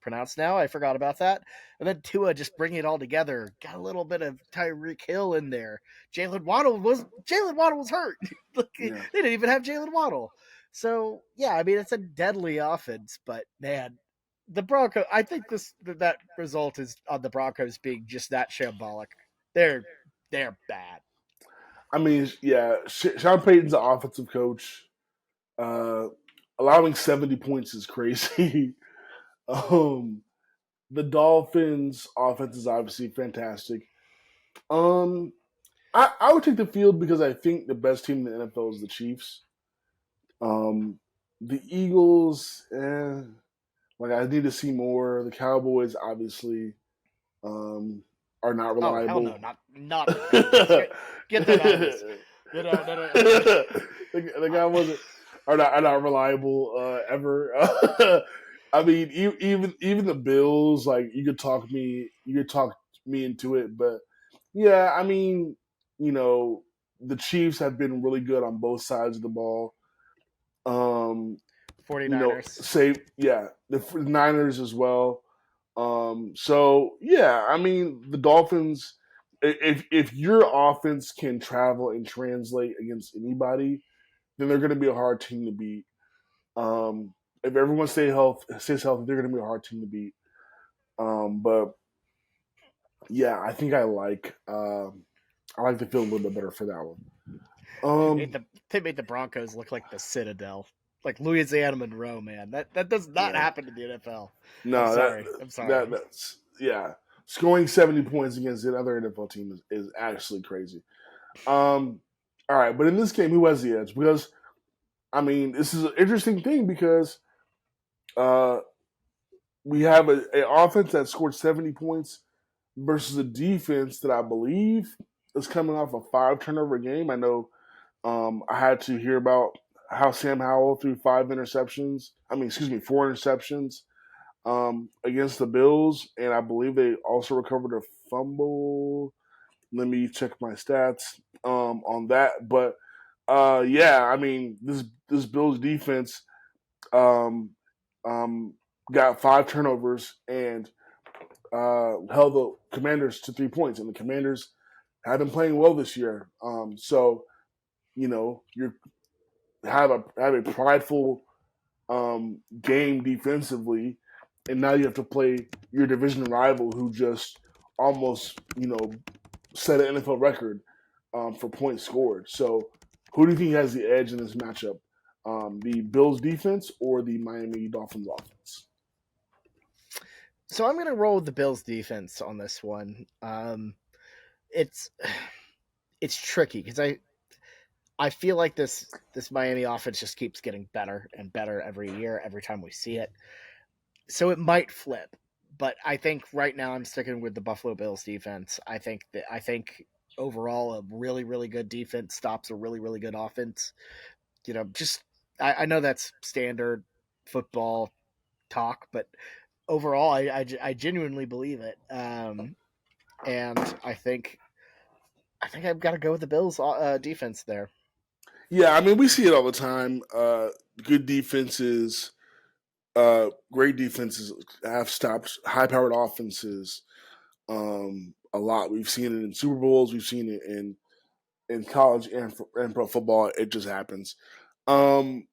pronounced now. I forgot about that. And then Tua just bringing it all together. Got a little bit of Tyreek Hill in there. Jalen Waddle was hurt. They Yeah. didn't even have Jalen Waddle. So yeah, I mean it's a deadly offense, but man, the Broncos. I think that result is on the Broncos being just that shambolic. They're they're bad. I mean, yeah, Sean Payton's an offensive coach. Uh, Allowing 70 points is crazy. um, the Dolphins' offense is obviously fantastic. Um, I would take the field because I think the best team in the NFL is the Chiefs. Um, the Eagles, like I need to see more. The Cowboys, obviously, are not Oh hell no, reliable. not the Cowboys. Get them out of this. No. The Cowboys are not reliable ever. I mean, even the Bills, like you could talk me into it, but yeah, I mean, the Chiefs have been really good on both sides of the ball. Um, 49ers. say yeah, the Niners as well. So yeah, I mean the Dolphins. If your offense can travel and translate against anybody, then they're going to be a hard team to beat. If everyone stays healthy, they're going to be a hard team to beat. But yeah, I think I like the field a little bit better for that one. They made the Broncos look like the Citadel, like Louisiana Monroe. Man, that does not Yeah, happen in the NFL. I'm no, sorry. I'm sorry. that's yeah. Scoring 70 points against another NFL team is actually crazy. All right, but in this game, who has the edge? Because I mean, this is an interesting thing because uh, we have a offense that scored 70 points versus a defense that I believe is coming off a 5 turnover game. I know I had to hear about how Sam Howell threw 5 interceptions. I mean, excuse me, 4 interceptions against the Bills, and I believe they also recovered a fumble. Let me check my stats on that. But yeah, I mean, this Bills defense um, um, got 5 turnovers and held the Commanders to 3 points, and the Commanders have been playing well this year. So you have a prideful game defensively, and now you have to play your division rival who just almost set an NFL record for points scored. So, who do you think has the edge in this matchup? The Bills defense or the Miami Dolphins offense? So I'm going to roll with the Bills defense on this one. It's it's tricky because I feel like this Miami offense just keeps getting better and better every year, every time we see it. So it might flip, but I think right now I'm sticking with the Buffalo Bills defense. I think overall a really really good defense stops a really really good offense. Just I know that's standard football talk, but overall I genuinely believe it. And I think I've got to go with the Bills defense there. Yeah, I mean we see it all the time. Good defenses, great defenses have stopped high-powered offenses a lot. We've seen it in Super Bowls. We've seen it in college and pro football. It just happens. Um,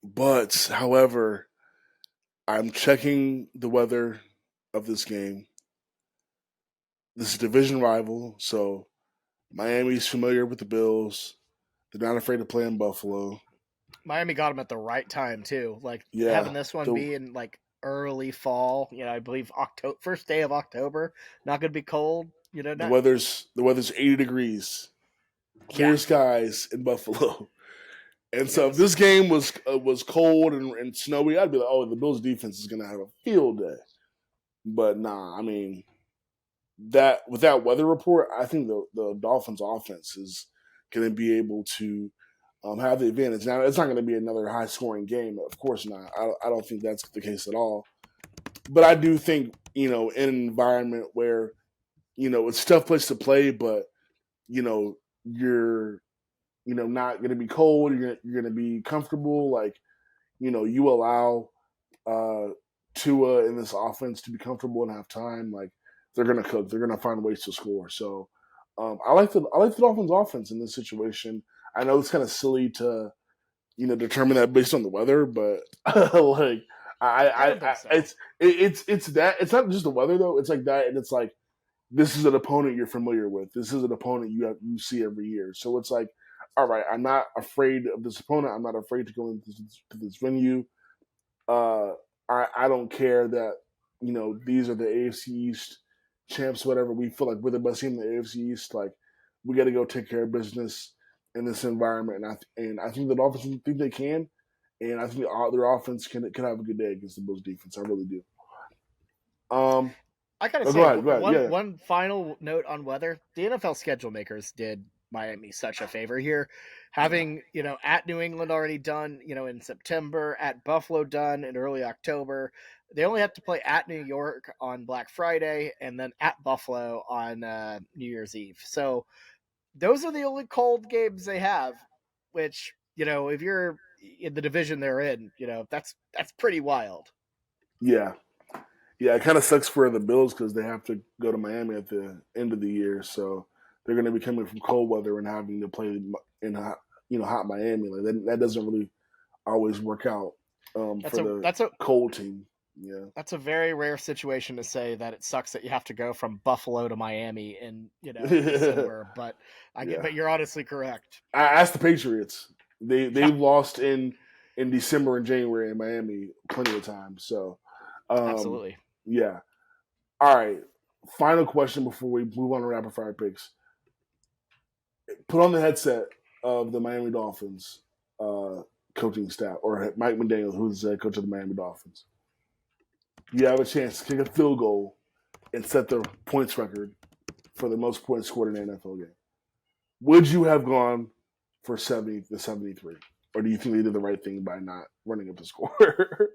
but however, I'm checking the weather of this game. This is a division rival, so Miami's familiar with the Bills. They're not afraid to play in Buffalo. Miami got them at the right time too. Like having Yeah, this one the be in like early fall. I believe October, first day of October. Not going to be cold. the Not weather's 80 degrees, yeah. clear skies in Buffalo. And It so if was this game was cold and snowy, I'd be like, oh, the Bills defense is gonna have a field day. But nah, I mean that with that weather report, I think the Dolphins offense is gonna be able to have the advantage. Now it's not gonna be another high scoring game, of course not. I don't think that's the case at all. But I do think in an environment where it's a tough place to play, but you're not going to be cold. You're going to be comfortable. Like you allow uh, Tua in this offense to be comfortable and have time. Like they're going to cook. They're going to find ways to score. So I like the Dolphins offense in this situation. I know it's kind of silly to determine that based on the weather, but like I don't think so. it's that it's not just the weather though. It's like that, and it's like this is an opponent you're familiar with. This is an opponent you see every year. So it's like, all right, I'm not afraid of this opponent. I'm not afraid to go into this venue. Uh, I don't care that these are the AFC East champs, whatever. We feel like we're the best team in the AFC East. Like we got to go take care of business in this environment, and I think the Dolphins think they can, and I think their offense can have a good day against the Bills defense. I really do. Um, I gotta oh, go say ahead, go ahead, one yeah, one final note on weather. The NFL schedule makers did Miami such a favor here, yeah. having at New England already done in September, at Buffalo done in early October. They only have to play at New York on Black Friday and then at Buffalo on New Year's Eve. So those are the only cold games they have. Which if you're in the division they're in, that's pretty wild. Yeah, yeah, it kind of sucks for the Bills because they have to go to Miami at the end of the year, so they're going to be coming from cold weather and having to play in hot Miami. Like that doesn't really always work out That's for a the that's a cold team. Yeah, That's a very rare situation to say that it sucks that you have to go from Buffalo to Miami in December, but yeah. but you're honestly correct. I asked the Patriots. They Yeah, lost in December and January in Miami plenty of times. So um, absolutely. yeah. All right. Final question before we move on to rapid fire picks. Put on the headset of the Miami Dolphins coaching staff, or Mike McDaniel, who's the coach of the Miami Dolphins. You have a chance to kick a field goal and set the points record for the most points scored in an NFL game. Would you have gone for 70 to 73? Or do you think they did the right thing by not running up the score?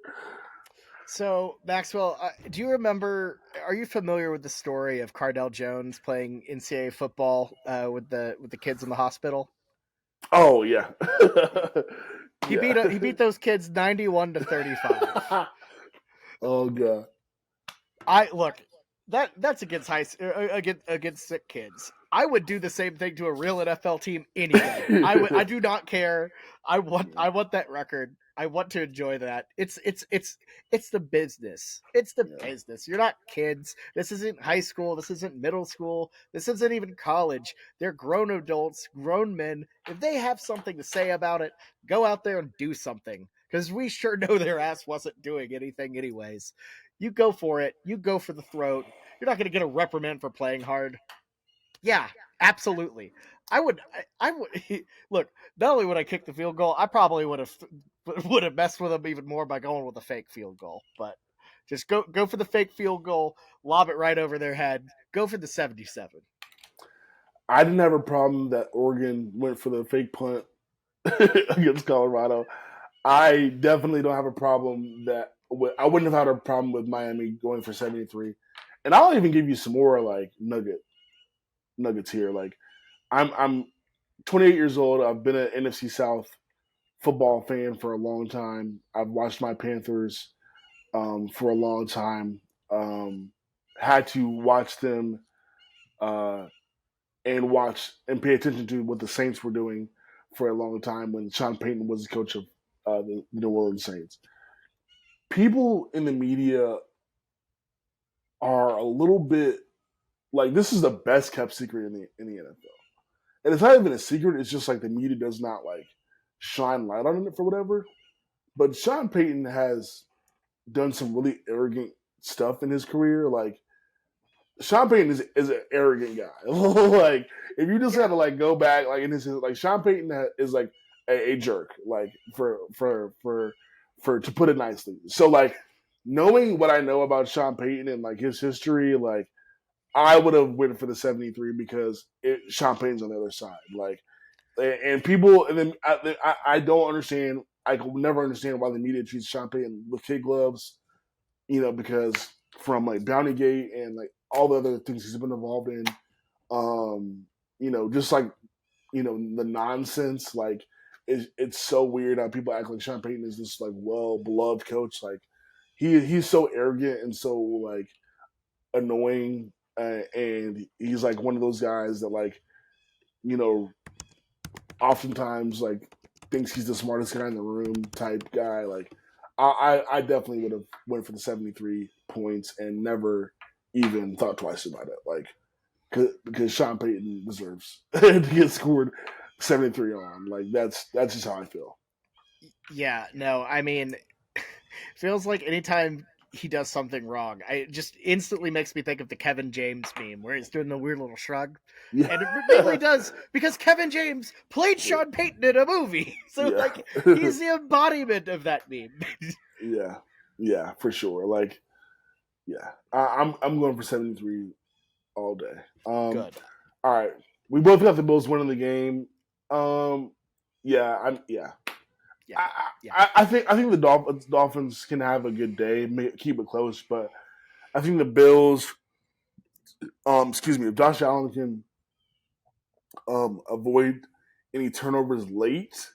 So Maxwell, do you remember? Are you familiar with the story of Cardell Jones playing NCAA football with the kids in the hospital? Oh, yeah. He yeah. beat those kids 91-35. Oh, God. I look that's against against sick kids. I would do the same thing to a real NFL team any day. I do not care. I want that record. I want to enjoy that. It's the business. It's the Yeah. business. You're not kids. This isn't high school. This isn't middle school. This isn't even college. They're grown adults, grown men. If they have something to say about it, go out there and do something. Because we sure know their ass wasn't doing anything anyways. You go for it. You go for the throat. You're not going to get a reprimand for playing hard. Yeah, absolutely. I would look. Not only would I kick the field goal, I probably would have messed with them even more by going with a fake field goal. But just go for the fake field goal, lob it right over their head. Go for the 77. I didn't have a problem that Oregon went for the fake punt against Colorado. I definitely don't have a problem that I wouldn't have had a problem with Miami going for 73. And I'll even give you some more like nuggets here. Like I'm 28 years old. I've been an NFC South football fan for a long time. I've watched my Panthers for a long time. Had to watch them uh, and watch and pay attention to what the Saints were doing for a long time when Sean Payton was the coach of the New Orleans Saints. People in the media are a little bit like this is the best kept secret in the NFL, and it's not even a secret. It's just like the media does not like shine light on it for whatever. But Sean Payton has done some really arrogant stuff in his career. Like Sean Payton is an arrogant guy. Like if you just had to like go back like in his like Sean Payton is like a jerk. Like for to put it nicely. So like knowing what I know about Sean Payton and like his history, like I would have went for the 73 because Sean Payton's on the other side. Like and people and then I don't understand. I could never understand why the media treats Sean Payton with kid gloves. You know because from like Bounty Gate and like all the other things he's been involved in. Just like the nonsense. Like it's so weird how people act like Sean Payton is this like well beloved coach. Like he's so arrogant and so like annoying, and he's like one of those guys that like you know oftentimes like thinks he's the smartest guy in the room type guy. Like I definitely would have went for the 73 points and never even thought twice about it. Like because Sean Payton deserves to get scored 73 on. Like that's just how I feel. Yeah, no, I mean, feels like anytime he does something wrong, it just instantly makes me think of the Kevin James meme where he's doing the weird little shrug. And it really Yeah, does because Kevin James played Sean Payton in a movie. So yeah, like he's the embodiment of that meme. yeah, yeah, for sure. Like yeah, I'm going for 73 all day. Good. All right, we both got the Bills winning the game. Um, yeah, yeah. Yeah. I, Yeah. I think the Dolphins can have a good day, keep it close, but I think the Bills, excuse me, if Josh Allen can avoid any turnovers late,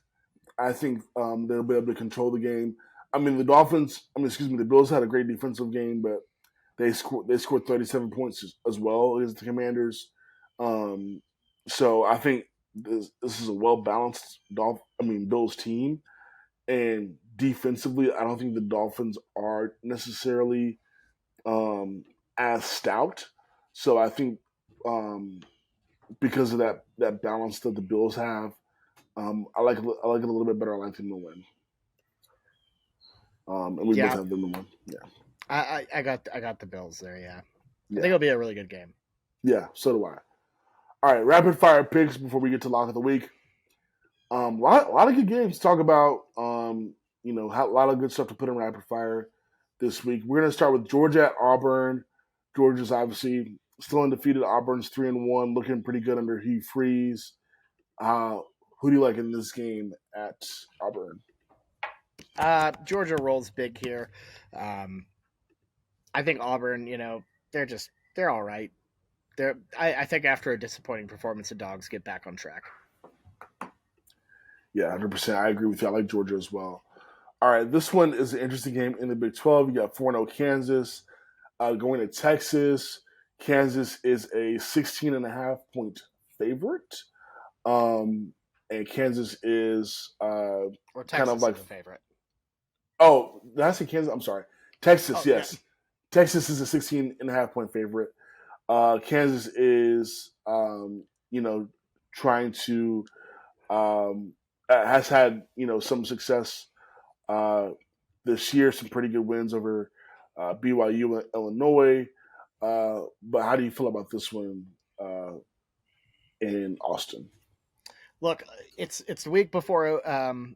I think they'll be able to control the game. I mean, the Bills had a great defensive game, but they scored 37 points as well against the Commanders. Um, so I think this is a well balanced Bills team, and defensively, I don't think the Dolphins are necessarily as stout. So I think because of that balance that the Bills have, I like it a little bit better. I like them to win, and we both Yeah. have them to win. Yeah, I got the Bills there, yeah. I think yeah, it'll be a really good game. yeah. So do I. All right, rapid fire picks before we get to lock of the week. A lot of good games to talk about. A lot of good stuff to put in rapid fire this week. We're going to start with Georgia at Auburn. Georgia's obviously still undefeated. Auburn's 3-1, looking pretty good under Hugh Freeze. Who do you like in this game at Auburn? Georgia rolls big here. Um, I think Auburn, they're all right. I think after a disappointing performance, the Dogs get back on track. Yeah, 100%. I agree with you. I like Georgia as well. All right, this one is an interesting game in the Big 12. You got 4-0 Kansas going to Texas. Kansas is a 16.5 point favorite. And Kansas is Or kind of Texas like is a favorite. Oh, did I say Kansas? I'm sorry. Texas, Oh yeah, yes. Texas is a 16.5 point favorite. Kansas is, trying to, has had, some success uh, this year, some pretty good wins over BYU and Illinois. But how do you feel about this one in Austin? look, it's the week before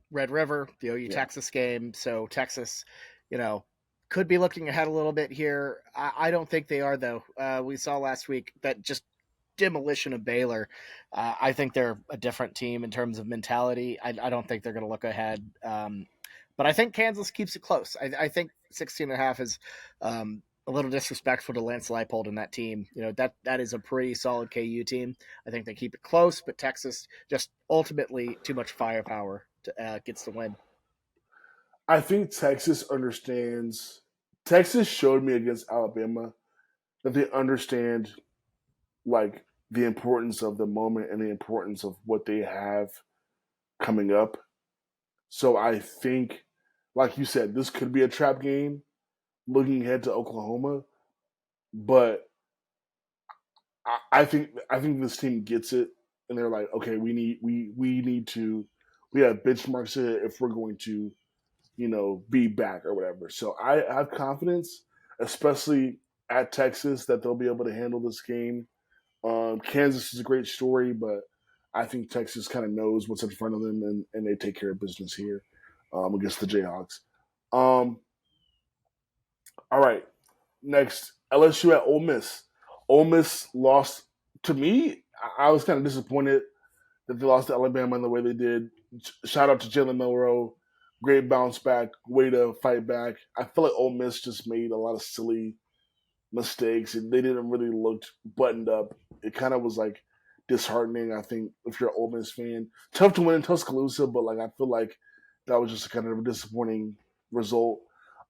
Red River, the OU Yeah. Texas game, so Texas, you know, could be looking ahead a little bit here. I don't think they are though. We saw last week that just demolition of Baylor. I think they're a different team in terms of mentality. I don't think they're going to look ahead. But I think Kansas keeps it close. I think 16 and a half is a little disrespectful to Lance Leipold and that team. That is a pretty solid KU team. I think they keep it close, but Texas just ultimately too much firepower gets the win. I think Texas understands. Texas showed me against Alabama that they understand like the importance of the moment and the importance of what they have coming up. So I think, like you said, this could be a trap game looking ahead to Oklahoma, but I think this team gets it, and they're like, okay, we need to we have benchmarks here if we're going to be back or whatever. So I have confidence, especially at Texas, that they'll be able to handle this game. Kansas is a great story, but I think Texas kind of knows what's in front of them, and they take care of business here against the Jayhawks. Um, all right, next LSU at Ole Miss. Ole Miss lost to me. I was kind of disappointed that they lost to Alabama in the way they did. Shout out to Jalen Milroe. Great bounce back, way to fight back. I feel like Ole Miss just made a lot of silly mistakes and they didn't really look buttoned up. It kind of was like disheartening, I think, if you're an Ole Miss fan. Tough to win in Tuscaloosa, but like I feel like that was just kind of a disappointing result.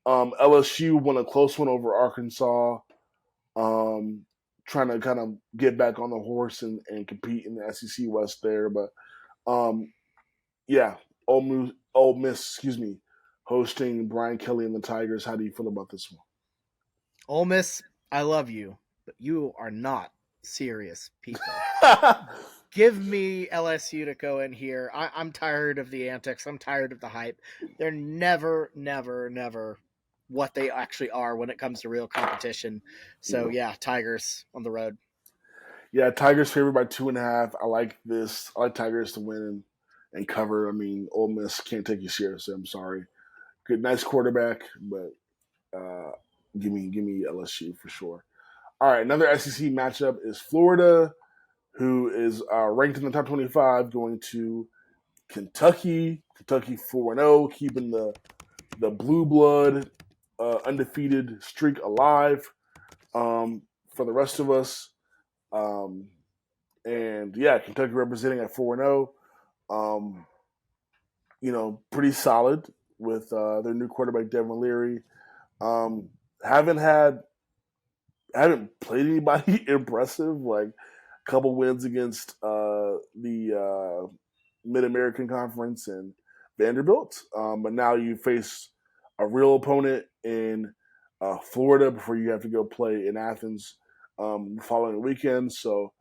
LSU won a close one over Arkansas, um, trying to kind of get back on the horse and compete in the SEC West there. But um, yeah, Ole Miss, excuse me, hosting Brian Kelly and the Tigers. How do you feel about this Ole Miss, I love you, but you are not serious people. one? Give me LSU to go in here. I'm tired of the antics. I'm tired of the hype. They're never, never, never what they actually are when it comes to real competition. So Yeah. yeah, Tigers on the road. Yeah, Tigers favored by 2.5. I like this. I like Tigers to win and cover. I mean, Ole Miss can't take you seriously. I'm sorry. Good, nice quarterback, but uh, give me LSU for sure. All right, another SEC matchup is Florida, who is ranked in the top 25, going to Kentucky. Kentucky 4-0, keeping the blue blood undefeated streak alive for the rest of us. Um, and yeah, Kentucky representing at 4-0. Um, pretty solid with their new quarterback Devin Leary. Um, haven't had haven't played anybody impressive. Like a couple wins against the Mid American Conference and Vanderbilt, but now you face a real opponent in Florida before you have to go play in Athens the following weekend. So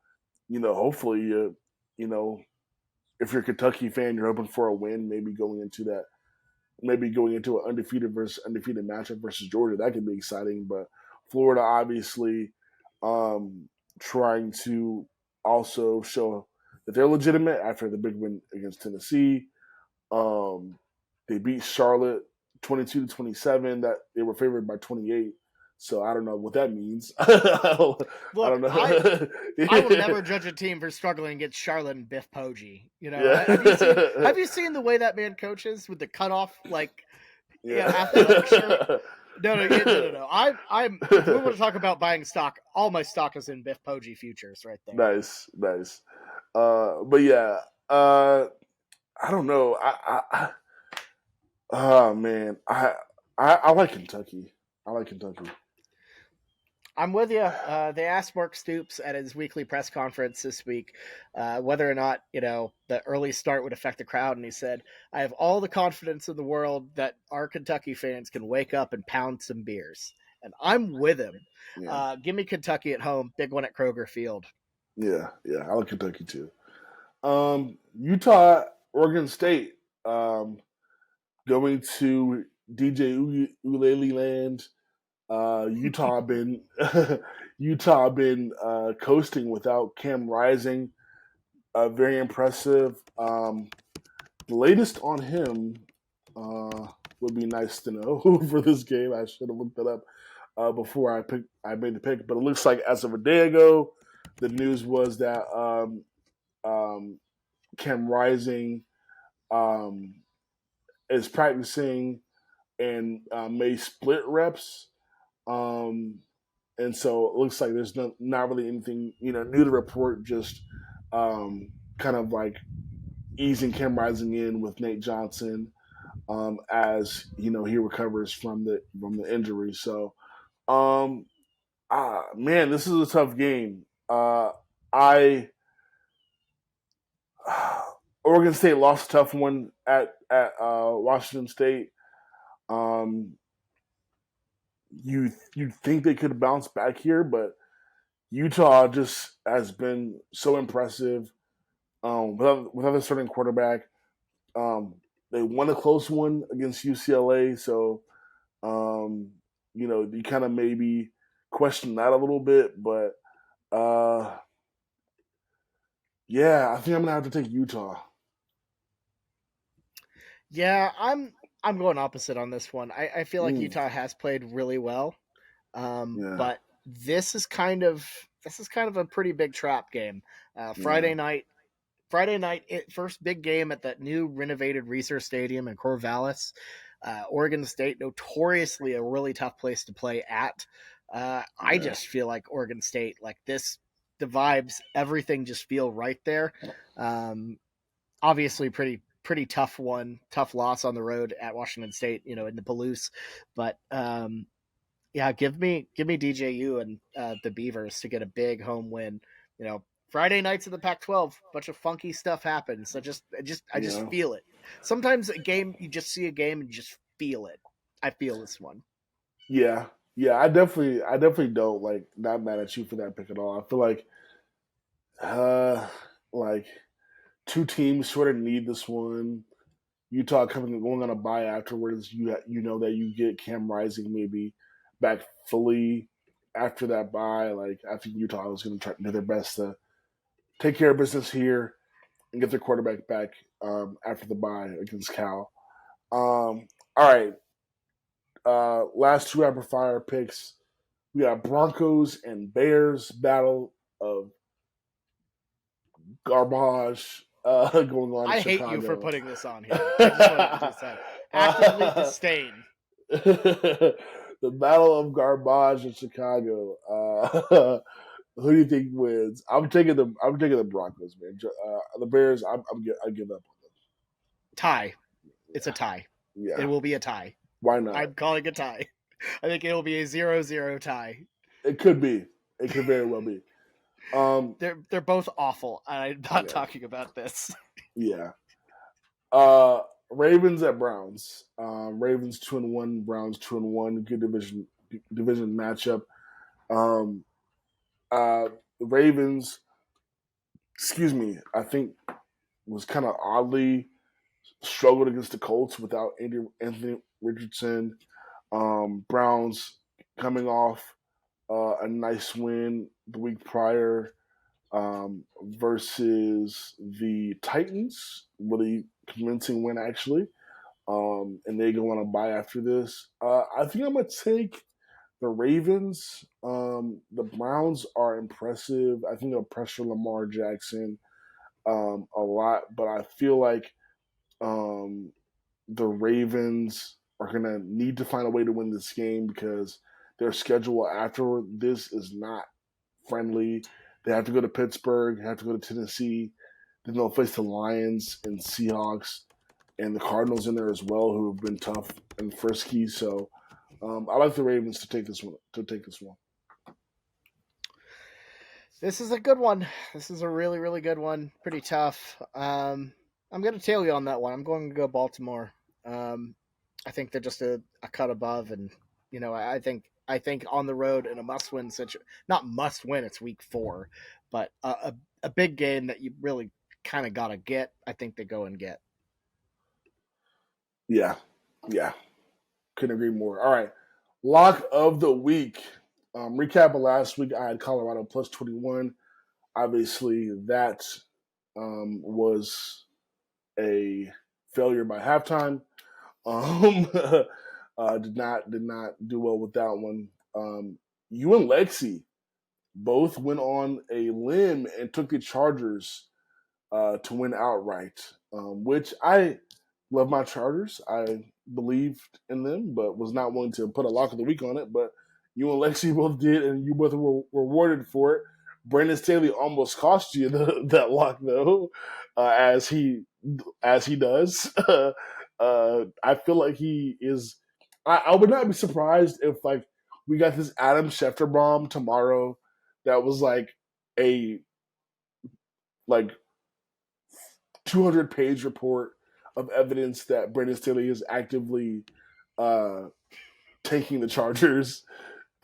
hopefully you know if you're a Kentucky fan, you're hoping for a win, maybe going into an undefeated versus undefeated matchup versus Georgia. That could be exciting. But Florida obviously trying to also show that they're legitimate after the big win against Tennessee. Um, they beat Charlotte 22-27. That they were favored by 28. So I don't know what that means. I don't Look, know. I will never judge a team for struggling against Charlotte and Biff Poggi. Yeah. Have you seen the way that man coaches with the cutoff athletic shirt? Yeah. No. I'm. If we want to talk about buying stock, all my stock is in Biff Poggi futures right there. Nice, nice. But yeah, I don't know. Oh man, I like Kentucky. I like Kentucky. I'm with you. They asked Mark Stoops at his weekly press conference this week whether or not the early start would affect the crowd, and he said, "I have all the confidence in the world that our Kentucky fans can wake up and pound some beers." And I'm with him. Yeah, Give me Kentucky at home, big one at Kroger Field. yeah. I like Kentucky too. Utah, Oregon State, going to DJ Ulele land. Utah been Utah been coasting without Cam Rising. Very impressive. The latest on him would be nice to know for this game. I should have looked that up before I made the pick, but it looks like as of a day ago, the news was that um, Cam Rising um, is practicing and may split reps. Um, and so it looks like there's not really anything new to report. Just kind of like easing Cam Rising in with Nate Johnson as he recovers from the injury. So man, this is a tough game. I Oregon State lost a tough one at Washington State. Um, you think they could bounce back here, but Utah just has been so impressive. Without a starting quarterback, they won a close one against UCLA, so you kind of maybe question that a little bit, but uh, yeah, I think I'm gonna have to take Utah. Yeah, I'm going opposite on this one. I feel like Mm, Utah has played really well, yeah, but this is kind of a pretty big trap game. yeah, Friday night, first big game at that new renovated Reser Stadium in Corvallis. Oregon State, notoriously a really tough place to play at. I yeah, just feel like Oregon State, like this, the vibes, everything just feel right there. Um, Obviously, pretty tough loss on the road at Washington State, in the Palouse, but yeah, give me DJU and the Beavers to get a big home win. Friday nights in the Pac-12, bunch of funky stuff happens. So I just yeah, feel it. Sometimes a game, you just see a game and you just feel it. I feel this one. yeah, yeah. I definitely don't like not mad at you for that pick at all. I feel uh, like two teams sort of need this one. Utah coming going on a bye afterwards. You know that you get Cam Rising maybe back fully after that bye. Like I think Utah is going to try to do their best to take care of business here and get their quarterback back after the bye against Cal. All right, last two rapid fire picks. We got Broncos and Bears battle of garbage going on in I hate you for Chicago. putting this on here. I just wanted to just say, actively disdain. The battle of garbage in Chicago. Who do you think wins? I'm taking the Broncos, man. The Bears, I give up on them. Tie. It's a tie. It Yeah, will be a tie. why not? I'm calling a tie. I think it will be a 0-0 tie. It could be. It could very well be. Um, They're both awful. I'm not yeah, talking about this. yeah. Ravens at Browns. Ravens 2-1, Browns 2-1. Good division matchup. Um, the Ravens, excuse me, I think was kind of oddly struggled against the Colts without Anthony Richardson. Browns coming off a nice win the week prior versus the Titans. Really convincing win, actually. And they go on a bye after this. I think I'm going to take the Ravens. The Browns are impressive. I think they'll pressure Lamar Jackson a lot, but I feel like um, the Ravens are going to need to find a way to win this game because their schedule after this is not friendly. They have to go to Pittsburgh, have to go to Tennessee, then they'll face the Lions and Seahawks and the Cardinals in there as well, who have been tough and frisky. So I like the Ravens to take this one. This is a good one. This is a really, really good one. Pretty tough. I'm going to tail you on that one. I'm going to go Baltimore. Um, I think they're just a cut above, and I think on the road in a must-win not must-win. It's week 4, but a big game that you really kind of got to get. I think they go and get. Yeah, yeah, couldn't agree more. All right, lock of the week. Recap of last week, I had Colorado plus 21. Obviously, that was a failure by halftime. Um, did not do well with that one. You and Lexi both went on a limb and took the Chargers to win outright, which I love my Chargers. I believed in them, but was not willing to put a lock of the week on it. But you and Lexi both did, and you both were rewarded for it. Brandon Staley almost cost you that lock, though, as he does. I feel like he is. I would not be surprised if like we got this Adam Schefter bomb tomorrow that was a like 200-page report of evidence that Brandon Staley is actively uh, taking the Chargers.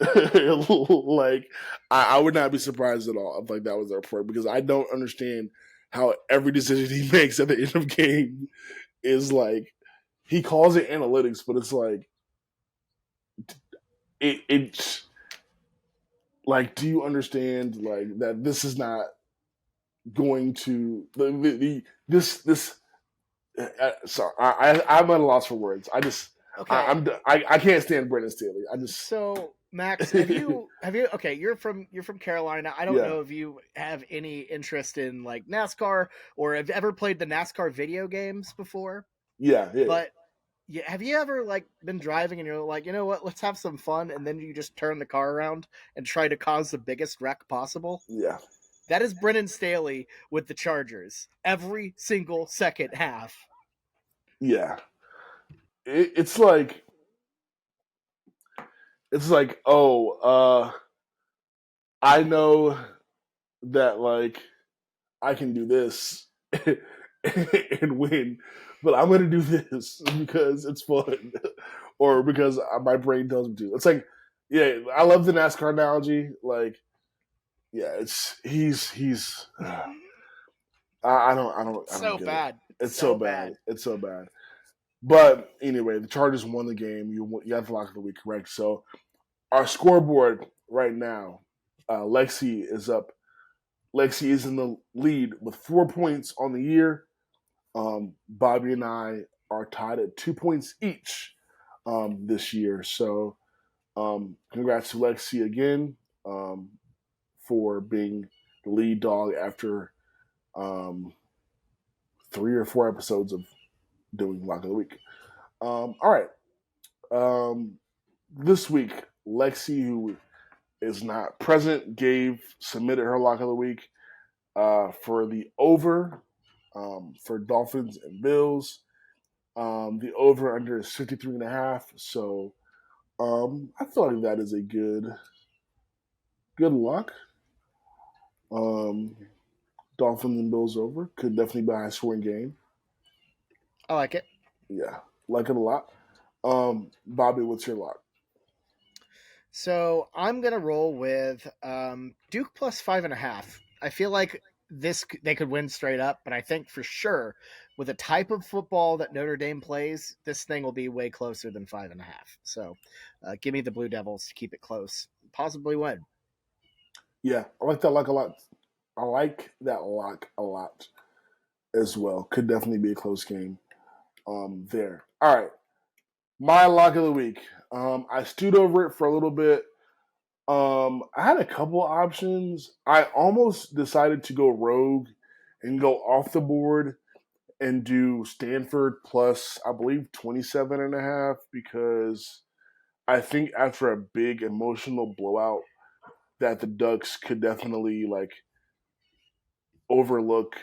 Like, I would not be surprised at all if like that was the report because I don't understand how every decision he makes at the end of game is like he calls it analytics, but it's like it's like, do you understand like that this is not going to this sorry, I'm at a loss for words. Okay, I can't stand Brandon Staley. I just so Max, have you? Okay, you're from Carolina. I don't yeah know if you have any interest in like NASCAR or have ever played the NASCAR video games before. yeah But yeah, have you ever like been driving and you're like, you know what? Let's have some fun, and then you just turn the car around and try to cause the biggest wreck possible. yeah That is Brennan Staley with the Chargers every single second half. yeah. It's like oh I know that like I can do this and win, but I'm gonna do this because it's fun or because my brain tells me to. It's like yeah, I love the NASCAR analogy. Like yeah, it's he's I don't So get it. bad, It's so so bad. bad. It's so bad. But anyway, the Chargers won the game. You have the lock of the week, correct? So our scoreboard right now, Lexi is up. Lexi is in the lead with 4 points on the year. Bobby and I are tied at 2 points each this year. So congrats to Lexi again for being the lead dog after um, 3 or 4 episodes of doing lock of the week. All right. Um, this week, Lexi, who is not present, submitted her lock of the week for the over for Dolphins and Bills. The over under is 53.5. So I feel like that is a good lock. Um, Dolphins and Bills over could definitely be a high scoring game. I like it. Yeah, like it a lot. Bobby, what's your lock? So I'm gonna roll with Duke plus 5.5. I feel like they could win straight up, but I think for sure with the type of football that Notre Dame plays, this thing will be way closer than 5.5. So give me the Blue Devils to keep it close, possibly win. Yeah, I like that lock a lot. I like that lock a lot as well. Could definitely be a close game there. All right, my lock of the week. I stewed over it for a little bit. I had a couple options. I almost decided to go rogue and go off the board and do Stanford plus, I believe, 27.5 because I think after a big emotional blowout that the Ducks could definitely like overlook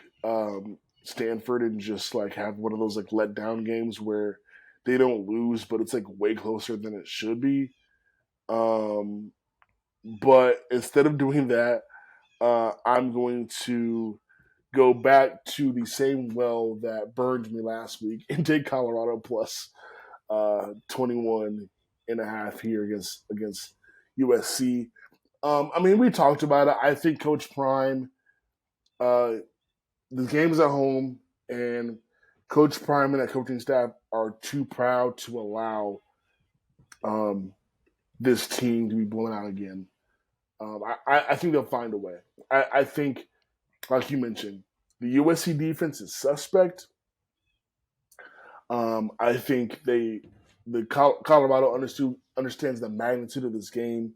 Stanford and just like have one of those like letdown games where they don't lose, but it's like way closer than it should be. Um, but instead of doing that, I'm going to go back to the same well that burned me last week and take Colorado plus 21 and a half here against USC. I mean, we talked about it. I think Coach Prime, uh, the game's at home, and Coach Prime and that coaching staff are too proud to allow um, this team to be blown out again. I think they'll find a way. I think, like you mentioned, the USC defense is suspect. I think Colorado understands the magnitude of this game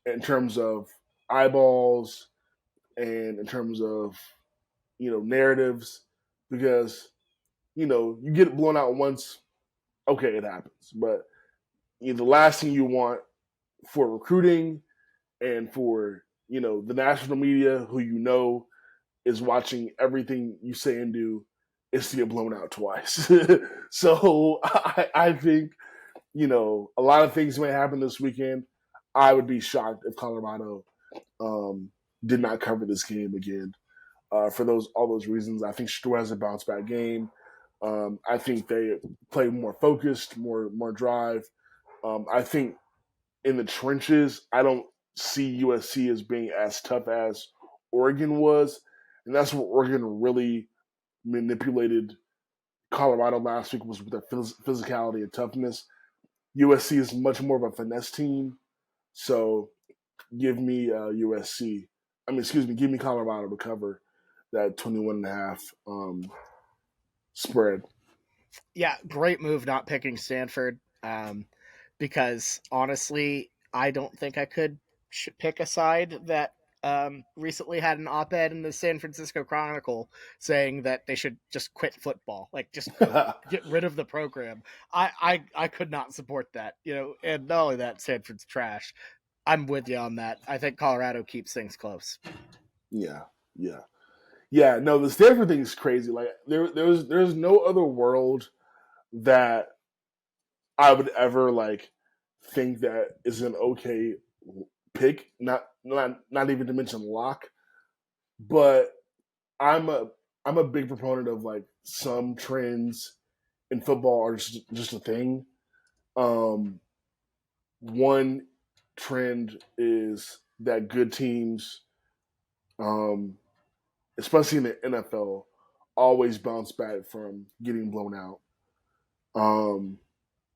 in terms of eyeballs and in terms of narratives, because you get blown out once, okay, it happens, but the last thing you want for recruiting and for the national media, who is watching everything you say and do, is to get blown out twice. So I think a lot of things may happen this weekend. I would be shocked if Colorado did not cover this game again. For all those reasons, I think Shedeur has a bounce back game. I think they play more focused, more drive. I think in the trenches, I don't see USC as being as tough as Oregon was, and that's where Oregon really manipulated Colorado last week, was with their physicality and toughness. USC is much more of a finesse team, so give me USC. Give me Colorado to cover that 21.5 spread. Yeah, great move not picking Stanford, because honestly, I don't think I could pick a side that recently had an op-ed in the San Francisco Chronicle saying that they should just quit football, like just get rid of the program. I could not support that, and not only that, Stanford's trash. I'm with you on that. I think Colorado keeps things close. Yeah. No, the Stanford thing is crazy. Like there's no other world that I would ever think that is an okay pick. Not even to mention lock. But I'm a big proponent of some trends in football are just a thing. One trend is that good teams, especially in the NFL, always bounce back from getting blown out.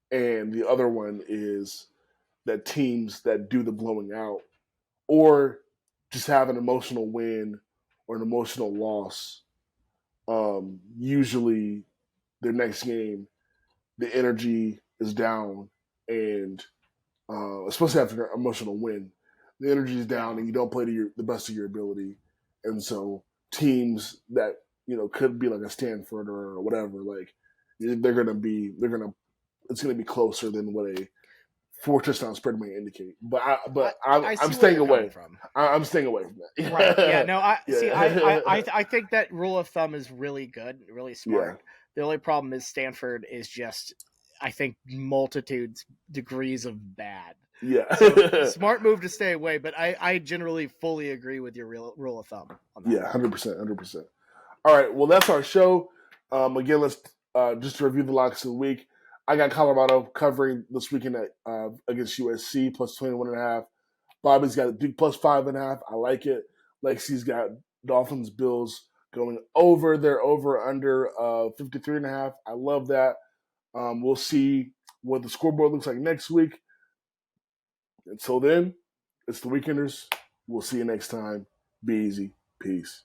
And the other one is that teams that do the blowing out or just have an emotional win or an emotional loss, usually their next game, the energy is down, and especially after an emotional win, the energy is down and you don't play to the best of your ability. And so teams that could be like a Stanford or whatever, it's gonna be closer than what a 4 touchdown spread may indicate. But I'm staying away from. I'm staying away from that. Right? Yeah. No. I think that rule of thumb is really good, really smart. Yeah. The only problem is Stanford is just, I think, multitudes degrees of bad. Yeah. So, smart move to stay away, but I generally fully agree with your rule of thumb on that. Yeah, 100%. All right, well, that's our show. Again, let's just to review the locks of the week. I got Colorado covering this weekend against USC plus 21.5. Bobby's got Duke plus 5.5. I like it. Lexi's got Dolphins Bills going over. They're over under 53.5. I love that. We'll see what the scoreboard looks like next week. Until then, it's the Weekenders. We'll see you next time. Be easy. Peace.